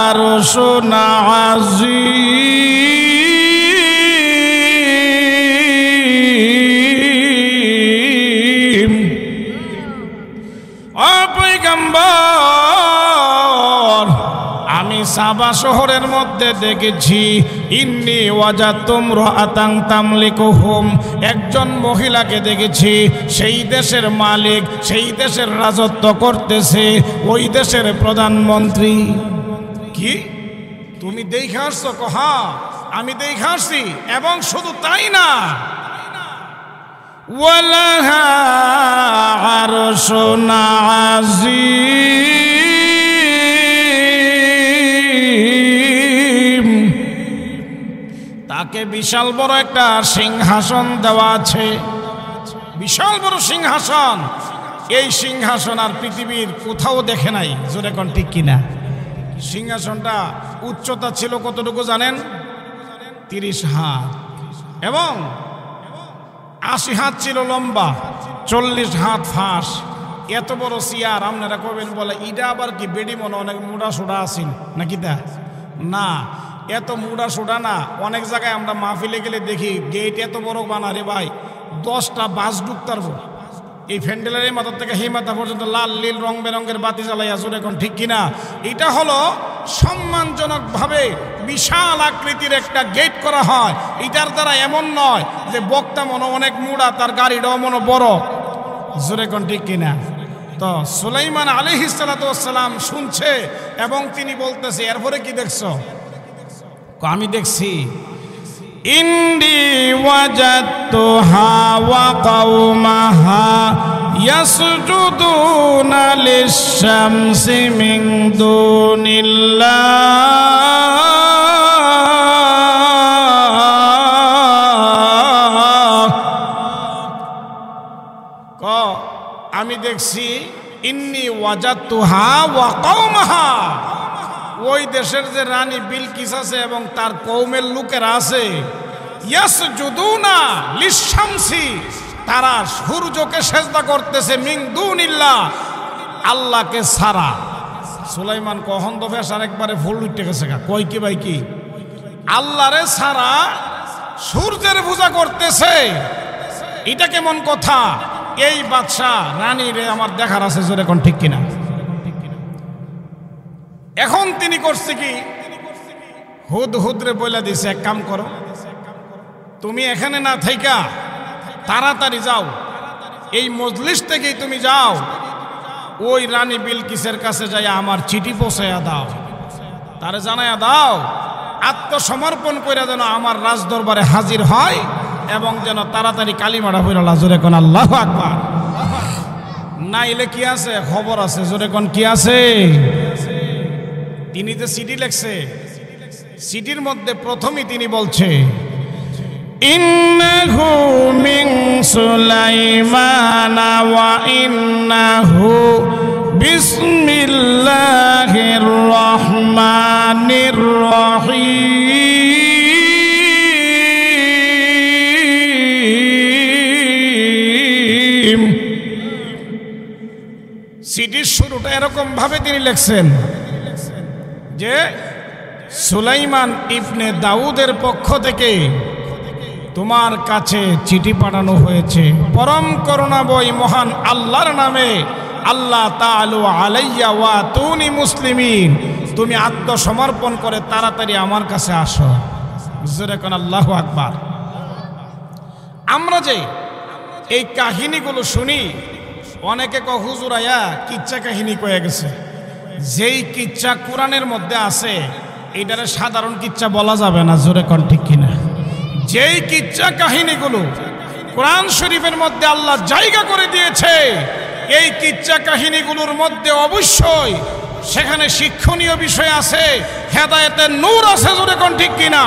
আরশুন আযীম। ও পয়গম্বর, আমি সাবা শহরের মধ্যে দেখেছি, ইন্নী ওয়াজাদতু ইমরাআতান তামলিকুহুম, একজন মহিলাকে দেখেছি, সেই দেশের মালিক, সেই দেশের রাজত্ব করতেছে, ওই দেশের প্রধানমন্ত্রী। কি তুমি দেখে আসছো? হ্যাঁ আমি দেখে আসছি, এবং শুধু তাই না, ওয়ালাহা আরশুন আযীম, তাকে বিশাল বড় একটা সিংহাসন দেওয়া আছে, বিশাল বড় সিংহাসন। এই সিংহাসন আর পৃথিবীর কোথাও দেখে নাই। জোরে কোন ঠিক কিনা? সিংহাসনটা উচ্চতা ছিল কতটুকু জানেন? 30 হাত। এবং 80 হাত ছিল লম্বা, 40 হাত ফাঁস, এত বড় চেয়ার। আপনারা কবেন বলে ইটা আবার কি বেডি মনে অনেক মুড়া সোডা আসিন নাকি? তা না, এত মুড়া সোডা না। অনেক জায়গায় আমরা মাহফিলে গেলে দেখি গেট এত বড় বানারে ভাই, 10টা বাস ঢুকতারব এই ফ্যান্ডেলের এই মাথা থেকে সেই মাথা পর্যন্ত লাল নীল রং বেরঙের বাতি জ্বালাইয়া জোরে এখন ঠিক কিনা? এটা হলো সম্মানজনকভাবে বিশাল আকৃতির একটা গেট করা হয়। এটার দ্বারা এমন নয় যে বক্তা মনে অনেক মুড়া, তার গাড়িটাও মনে বড়, জোরে এখন ঠিক কিনা? তো সুলাইমান আলাইহিস সালাতু ওয়াস সালাম শুনছে এবং তিনি বলতেছে, এরপরে কি দেখছো? আমি দেখছি ইন্দি ওয়াজাদতুহা ওয়া কওমাহা ইয়াসজুদুনা লিশ-শামসি মিন দুনিল্লাহ। আমি দেখছি ইন্নি ওয়াজাদতুহা ওয়া কওমাহা, ওই দেশের যে রানী বিলকিস আছে এবং তার কওমের লোকেরা আছে, ইয়াসজুদুনা লিশ-শামসি, তারা সূর্যকে সেজদা করতেছে, মিন দুনিল্লাহ, আল্লাহকে ছাড়া। সুলাইমান কখন তো ফেসার একবারে ফুল উঠে গেছে, কই কি ভাই কি আল্লাহরে ছাড়া সূর্যের পূজা করতেছে, এটা কেমন কথা? এই বাদশাহ রানী রে আমার দেখার আছে, জোরে কোন ঠিক কিনা? এখন তিনি করছে কি, হুদহুদরে বলে দিছে, এক কাম করো, তুমি এখানে না থাইকা তাড়াতাড়ি যাও, এই মজলিস থেকেই তুমি যাও, ওই রানী বিলকিসের কাছে যাই আমার চিঠি পৌঁছাইয়া দাও, তারে জানাইয়া দাও আত্মসমর্পণ করে যেন আমার রাজ দরবারে হাজির হয় এবং যেন তাড়াতাড়ি কালিমাটা পড়া, জোরে কোন আল্লাহু আকবার। নাইলে কি আছে, খবর আছে, জোরে কোন কি আছে? তিনি যে চিঠি লেখছে, চিঠির মধ্যে প্রথমেই তিনি বলছে ইন্নাহু মিন সুলাইমান ওয়া ইন্নাহু বিসমিল্লাহির রহমানির রহিম। চিঠির শুরুটা এরকম ভাবে তিনি লিখছেন যে সুলাইমান ইবনে দাউদের পক্ষ থেকে তোমার কাছে চিঠি পাঠানো হয়েছে, পরম করুণাময় মহান আল্লাহর নামে, আল্লাহ তাআলা আলাইয়া ওয়া তুনি মুসলিমিন, তুমি আত্মসমর্পণ করে তাড়াতাড়ি আমার কাছে আসো, জোরে কোন আল্লাহু আকবার। আমরা যে এই কাহিনীগুলো শুনি, অনেকে কয় হুজুর আয়া কিচ্ছা কাহিনী কয়ে গেছে। যেই কিচ্ছা কোরআনের মধ্যে আছে এইটারে সাধারণ কিচ্ছা বলা যাবে না, জোরে কোন ঠিক কিনা? যেই কিচ্ছা কাহিনীগুলো কোরআন শরীফের মধ্যে আল্লাহ জায়গা করে দিয়েছে, এই কিচ্ছা কাহিনীগুলোর মধ্যে অবশ্যই সেখানে শিক্ষণীয় বিষয় আছে, হেদায়েতের নূর আছে, জোরে কোন ঠিক কিনা?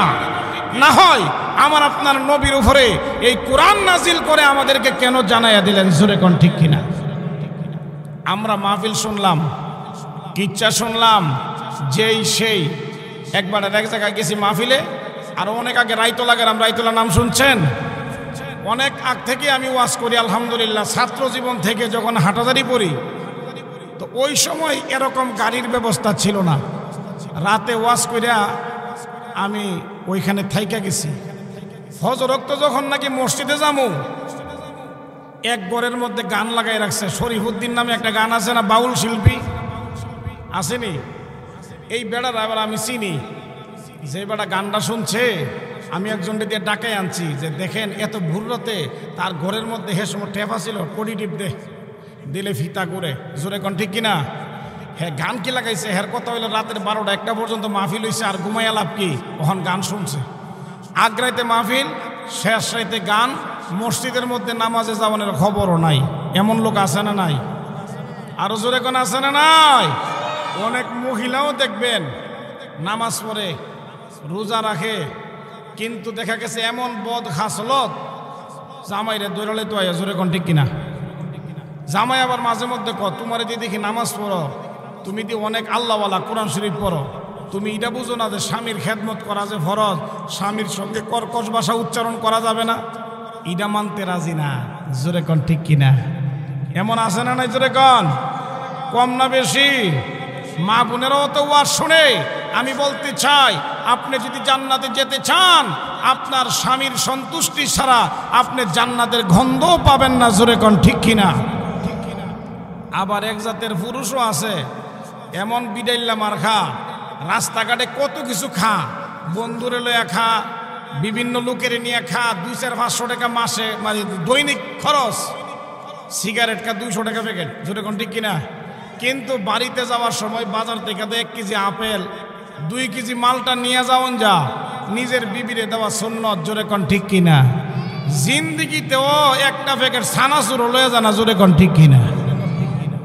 না হয় আমার আপনার নবীর উপরে এই কোরআন নাজিল করে আমাদেরকে কেন জানাইয়া দিলেন, জোরে কোন ঠিক কিনা? আমরা মাহফিল শুনলাম, কিচ্ছা শুনলাম, যেই সেই একবার এক জায়গায় গেছি মাহফিলে, আর অনেক আগে রায়তলা গেলাম, রায়তলা নাম শুনছেন? অনেক আগ থেকে আমি ওয়াজ করি আলহামদুলিল্লাহ, ছাত্র জীবন থেকে যখন হাঁটাদারি পড়ি, তো ওই সময় এরকম গাড়ির ব্যবস্থা ছিল না। রাতে ওয়াজ করিয়া আমি ওইখানে থাইকা গেছি। ফজর ওয়াক্ত যখন নাকি মসজিদে যামু, এক ঘরের মধ্যে গান লাগাই রাখছে, শরীফুদ্দিন নামে একটা গান আছে না, বাউল শিল্পী আসেনি? এই বেড়ার আবার আমি চিনি, যে বেড়া গানটা শুনছে আমি একজনকে দিয়ে ডাকাই আনছি যে দেখেন এত ভোর রাতে তার ঘরের মধ্যে হে সময় টেপা ছিল, কড়ি টিপ দিলে ফিতা করে, জোরে কোন ঠিক কিনা? হ্যাঁ, গান কি লাগাইছে, হের কথা হইলো রাতের 12টা 1টা পর্যন্ত মাহফিল হয়েছে, আর ঘুমাইয়া লাভ কি? ওখান গান শুনছে। আগ্রাইতে মাহফিল, শেষ রাইতে গান, মসজিদের মধ্যে নামাজে যাওয়ানোর খবরও নাই। এমন লোক আছে না নাই? আরো জোরে কোন আছে না নাই? অনেক মহিলাও দেখবেন নামাজ পড়ে, রোজা রাখে, কিন্তু দেখা গেছে এমন বদ খাসলত, জামাইরে দৌড়ালে তো আয়া, জোরে কোন ঠিক কিনা? জামাই আবার মাঝে মধ্যে তোমার দিয়ে দেখি নামাজ পড়ো, তুমি দিয়ে অনেক আল্লাহওয়ালা, কোরআন শরীফ পড়ো, তুমি এটা বুঝো না যে স্বামীর খেদমত করা যে ফরজ, স্বামীর সঙ্গে কর্কশ ভাষা উচ্চারণ করা যাবে না, এটা মানতে রাজি না। জোরে কন ঠিক কিনা? এমন আছে না নাই? জোরে কন। কম না বেশি? মা বোনেরাও তো ওয়াজ শুনে। আমি বলতে চাই, আপনি যদি জান্নাতে যেতে চান, আপনার স্বামীর সন্তুষ্টি ছাড়া আপনি জান্নাতের গন্ধও পাবেন না। জোরে কন ঠিক কিনা? আবার এক জাতের পুরুষও আছে, এমন বিডাইল্লা মার খা, রাস্তাঘাটে কত কিছু খা, বন্ধুরে লয়া খা, বিভিন্ন লোকের নিয়ে খা, 200-500 টাকা মাসে মানে দৈনিক খরচ, সিগারেট খা 200 টাকা প্যাকেট। জোরে কোন ঠিক কিনা? কিন্তু বাড়িতে যাওয়ার সময় বাজার থেকে 1 কেজি আপেল, 2 কেজি মালটা নিয়ে যাওন যা, নিজের বিবিরে দেওয়া সুন্নত। জোরে কোন ঠিক কিনা? জিন্দিগিতেও একটা প্যাকেট ছানাচুর লয়ে জানা। জোরে কোন ঠিক কিনা?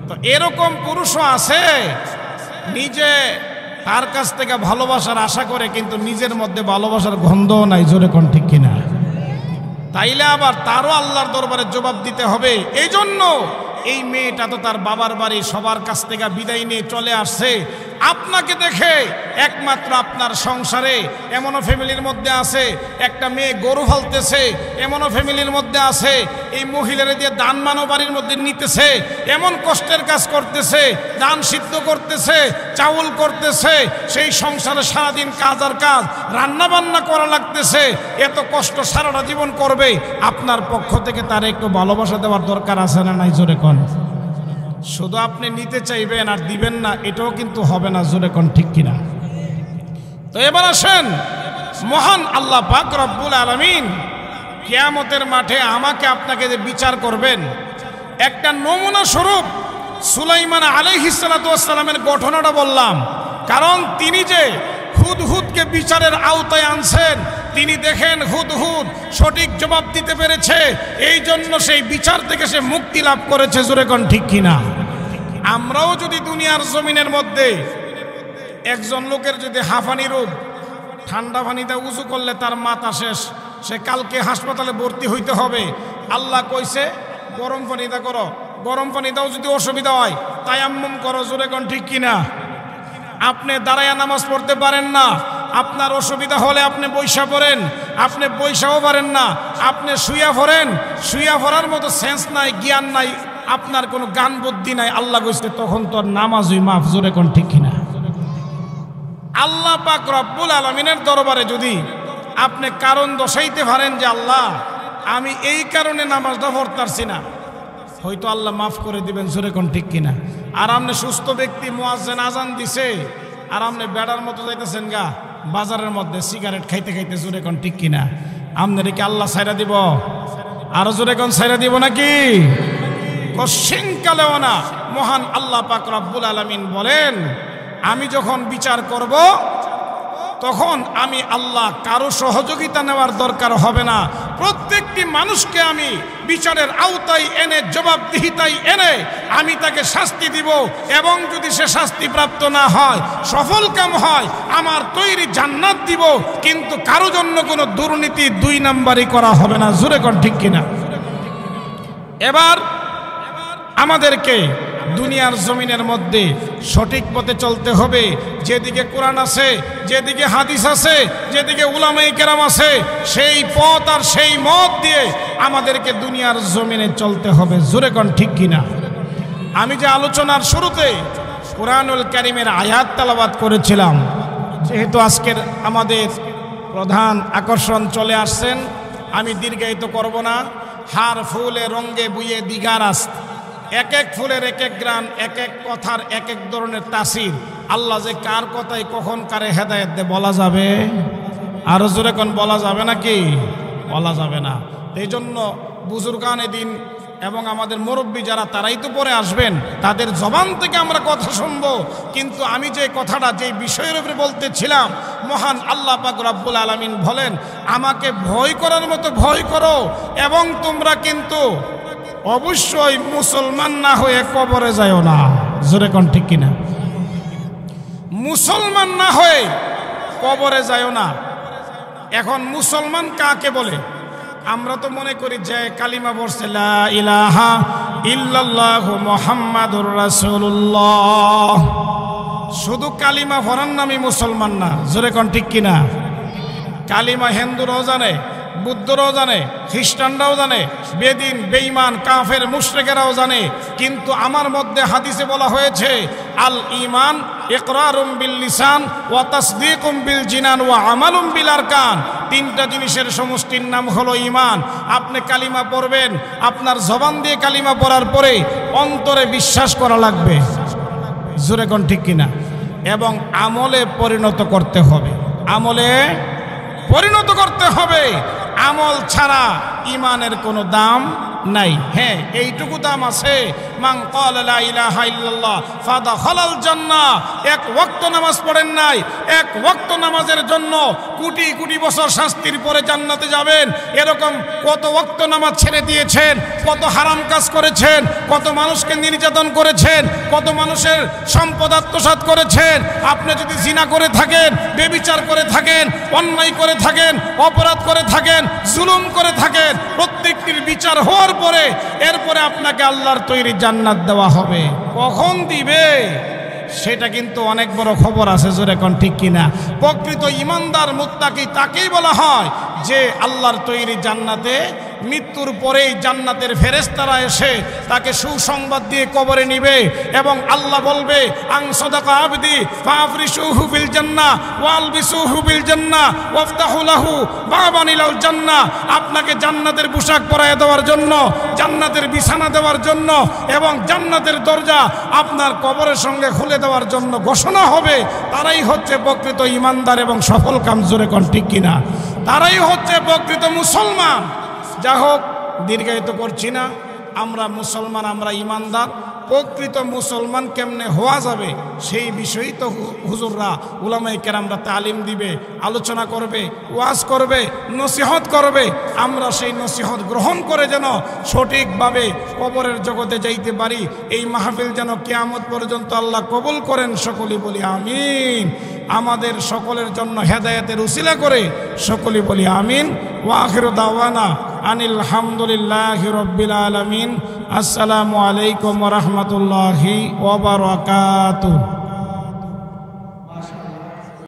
তো এরকম পুরুষও আছে, নিজে তার কাছ থেকে ভালোবাসার আশা করে কিন্তু নিজের মধ্যে ভালোবাসার গন্ধও নাই। জোরে কোন ঠিক কিনা? তাইলে আবার তারও আল্লাহর দরবারে জবাব দিতে হবে। এই জন্য এই মেয়েটা তো তার বাবার বাড়ি সবার কাছ থেকে বিদায় নিয়ে চলে আসছে। আপনাকে দেখে একমাত্র আপনার সংসারে এমনও ফ্যামিলির মধ্যে আছে, একটা মেয়ে গরু ফালতেছে, এমনও ফ্যামিলির মধ্যে আছে এই মহিলারা দিয়ে দান মানো বাড়ির মধ্যে নিতেছে, এমন কষ্টের কাজ করতেছে, ধান সিদ্ধ করতেছে, চাউল করতেছে, সেই সংসারে সারাদিন কাজ আর কাজ, রান্না বান্না করা লাগতেছে, এত কষ্ট সারাটা জীবন করবে। আপনার পক্ষ থেকে তার একটু ভালোবাসা দেওয়ার দরকার আছে না নাই? জোরে কোন। শুধু আপনি নিতে চাইবেন আর দিবেন না, এটাও কিন্তু হবে না। জোরে কোন ঠিক কিনা? তো এবার আসেন, মহান আল্লাহ পাক রব্বুল আলামিন কিয়ামতের মাঠে আমাকে আপনাকে যে বিচার করবেন, একটা নমুনা স্বরূপ সুলাইমান আলাইহিস সালাতু ওয়াস সালামের ঘটনাটা বললাম, কারণ তিনি যে হুদহুদকে বিচারের আওতায় আনছেন, তিনি দেখেন হুদহুদ সঠিক জবাব দিতে পেরেছে, এই জন্য সেই বিচার থেকে সে মুক্তি লাভ করেছে। জোরে কোন ঠিক কিনা? আমরাও যদি দুনিয়ার জমিনের মধ্যে একজন লোকের যদি হাঁফানি রোগ, ঠান্ডা পানিতে উজু করলে তার মাথা শেষ, সে কালকে হাসপাতালে ভর্তি হইতে হবে, আল্লাহ কইছে গরম পানিটা করো, গরম পানিটাও যদি অসুবিধা হয় তায়াম্মুম করো। জোরে কোন ঠিক কিনা? আপনি দাঁড়ায়া নামাজ পড়তে পারেন না, আপনার অসুবিধা হলে আপনি বৈশা পড়েন, আপনি বৈশাও পারেন না, আপনি শুয়া পড়েন, শুয়া পড়ার মতো সেন্স নাই, জ্ঞান নাই, আপনার কোনো জ্ঞান বুদ্ধি নাই, আল্লাহ কইছে তখন তো নামাজই মাফ। জোরে কোন ঠিক কিনা? আল্লাহ পাক রব্বুল আলামিনের দরবারে যদি আপনি কারণ দশাইতে পারেন যে আল্লাহ আমি এই কারণে নামাজটা পড়তারছি না, হয়তো আল্লাহ মাফ করে দিবেন। জোরে কোন ঠিক কিনা? আর আপনি সুস্থ ব্যক্তি, মুয়াজ্জিন আজান দিছে, আর আপনি বেড়ার মতো যাইতেছেন গা বাজারের মধ্যে সিগারেট খাইতে খাইতে। জোরে কোন ঠিক কিনা? আপনার কি আল্লাহ ছাইরা দিব? আরো জোরে কোন ছাইরা দিব নাকি? কশিনকালেও না। মহান আল্লাহ পাক রব্বুল আলামিন বলেন, আমি যখন বিচার করব তখন আমি আল্লাহ কারো সহযোগিতা নেওয়ার দরকার হবে না, প্রত্যেকটি মানুষকে আমি বিচারের আওতায় এনে জবাবদিহিতায় এনে আমি তাকে শাস্তি দিব, এবং যদি সে শাস্তিপ্রাপ্ত না হয়, সফল কাম হয়, আমার তৈরি জান্নাত দিব, কিন্তু কারো জন্য কোনো দুর্নীতি 2 নাম্বারই করা হবে না। জোরে কোন ঠিক কিনা? এবার আমাদেরকে দুনিয়ার জমিনের মধ্যে সঠিক পথে চলতে হবে। যেদিকে কোরআন আছে, যেদিকে হাদিস আছে, যেদিকে উলামায়ে কেরাম আছে, সেই পথ আর সেই মত দিয়ে আমাদেরকে দুনিয়ার জমিনে চলতে হবে। জোরে কোন ঠিক কিনা? আমি যে আলোচনার শুরুতে কোরআনুল কারীমের আয়াত তেলাওয়াত করেছিলাম, যেহেতু আজকের আমাদের প্রধান আকর্ষণ চলে আসছেন, আমি দীর্ঘায়িত করব না। হার ফুলে রঙ্গে বুয়ে দিগারাস, এক এক ফুলের এক এক গ্রান, এক এক কথার এক এক ধরনের তাসির। আল্লাহ যে কার কথায় কখন কারে হেদায়েত দেয় বলা যাবে? আরো জোরে কোন বলা যাবে নাকি? বলা যাবে না। এই জন্য বুজুর্গানে দিন এবং আমাদের মুরব্বী যারা, তারাই তো পরে আসবেন, তাদের জবান থেকে আমরা কথা শুনবো। কিন্তু আমি যে কথাটা, যে বিষয়ের উপরে বলতেছিলাম, মহান আল্লাহ পাক রব্বুল আলামিন বলেন, আমাকে ভয় করার মতো ভয় করো, এবং তোমরা কিন্তু অবশ্যই মুসলমান না হয়ে কবরে যাও না। জোরে কোন ঠিক কিনা? মুসলমান না হয়ে কবরে যাও না। এখন মুসলমান কাকে বলে? আমরা তো মনে করি যে কালিমা পড়ছে লা ইলাহা ইল্লাল্লাহু মুহাম্মাদুর রাসূলুল্লাহ, শুধু কালিমা পড়ার নামই মুসলমান না, জোরে কোন ঠিক কিনা? কালিমা হিন্দুরাও জানে, বুদ্ধরাও জানে, খ্রিস্টানরাও জানে, বেদিন বেঈমান কাফের মুশরিকেরাও জানে, কিন্তু আমার মধ্যে হাদিসে বলা হয়েছে আল ঈমান ইকরারুম বিল লিসান ওয়া তাসদীকুম বিল জিনান ওয়া আমালুম বিল আরকান। তিনটা জিনিসের সমষ্টির নাম হলো ঈমান। আপনি কালিমা পড়বেন, আপনার জবান দিয়ে কালিমা পড়ার পরে অন্তরে বিশ্বাস করা লাগবে, জোরে কোন ঠিক কিনা? এবং আমলে পরিণত করতে হবে, আমলে পরিণত করতে হবে। আমল ছাড়া ঈমানের কোনো দাম নাই। হ্যাঁ, এইটুকু দাম আছে, মান ক্বালা লা ইলাহা ইল্লাল্লাহ ফাদাখালাল জান্নাহ। এক ওয়াক্ত নামাজ পড়েন নাই, এক ওয়াক্ত নামাজের জন্য কোটি কোটি বছর শাস্তির পরে জান্নাতে যাবেন। এরকম কত ওয়াক্ত নামাজ ছেড়ে দিয়েছেন, কত হারাম কাজ করেছেন, কত মানুষকে নির্যাতন করেছেন, কত মানুষের সম্পদ আত্মসাৎ করেছেন। আপনি যদি জিনা করে থাকেন, বেবিচার করে থাকেন, অন্যায় করে থাকেন, অপরাধ করে থাকেন, জুলুম করে থাকেন, প্রত্যেকটির বিচার হওয়ার পরে এরপরে আপনাকে আল্লাহর তৈরি জান্নাত দেওয়া হবে। কখন দিবে সেটা কিন্তু অনেক বড় খবর আছে, জোরে কোন ঠিক কিনা? প্রকৃত ইমানদার মুত্তাকি তাকেই বলা হয় যে আল্লাহর তৈরি জান্নাতে মৃত্যুর পরেই জান্নাতের ফেরেশতারা এসে তাকে সুসংবাদ দিয়ে কবরে নিবে এবং আল্লাহ বলবে আন সাদাকা আবদি ফাফরিশুহু ফিল জান্নাহ ওয়ালবিসুহু বিল জান্নাহ ওয়াফতাহু লাহু বাবান ইলাল জান্নাহ। আপনাকে জান্নাতের পোশাক পরায় দেওয়ার জন্য, জান্নাতের বিছানা দেওয়ার জন্য এবং জান্নাতের দরজা আপনার কবরের সঙ্গে খুলে দেওয়ার জন্য ঘোষণা হবে। তারাই হচ্ছে প্রকৃত ইমানদার এবং সফল কাম, জোরে কোন ঠিক কিনা? তারাই হচ্ছে প্রকৃত মুসলমান। যা হোক, দীর্ঘায়িত করছি না। আমরা মুসলমান, আমরা ইমানদার। প্রকৃত মুসলমান কেমনে হওয়া যাবে সেই বিষয়েই তো হুজুররা উলামায়ে কেরামরা তালিম দিবে, আলোচনা করবে, ওয়াজ করবে, নসিহত করবে। আমরা সেই নসিহত গ্রহণ করে যেন সঠিকভাবে কবরের জগতে যাইতে পারি। এই মাহফিল যেন কিয়ামত পর্যন্ত আল্লাহ কবুল করেন, সকলেই বলি আমিন। আমাদের সকলের জন্য হেদায়েতের উসিলা করে সকলেই বলি আমিন। ওয়া আখিরু দাওয়ানা আনিল হামদুলিল্লাহি রাব্বিল আলামিন। আসসালামু আলাইকুম ওয়া রাহমাতুল্লাহি ওয়া বারাকাতুহু।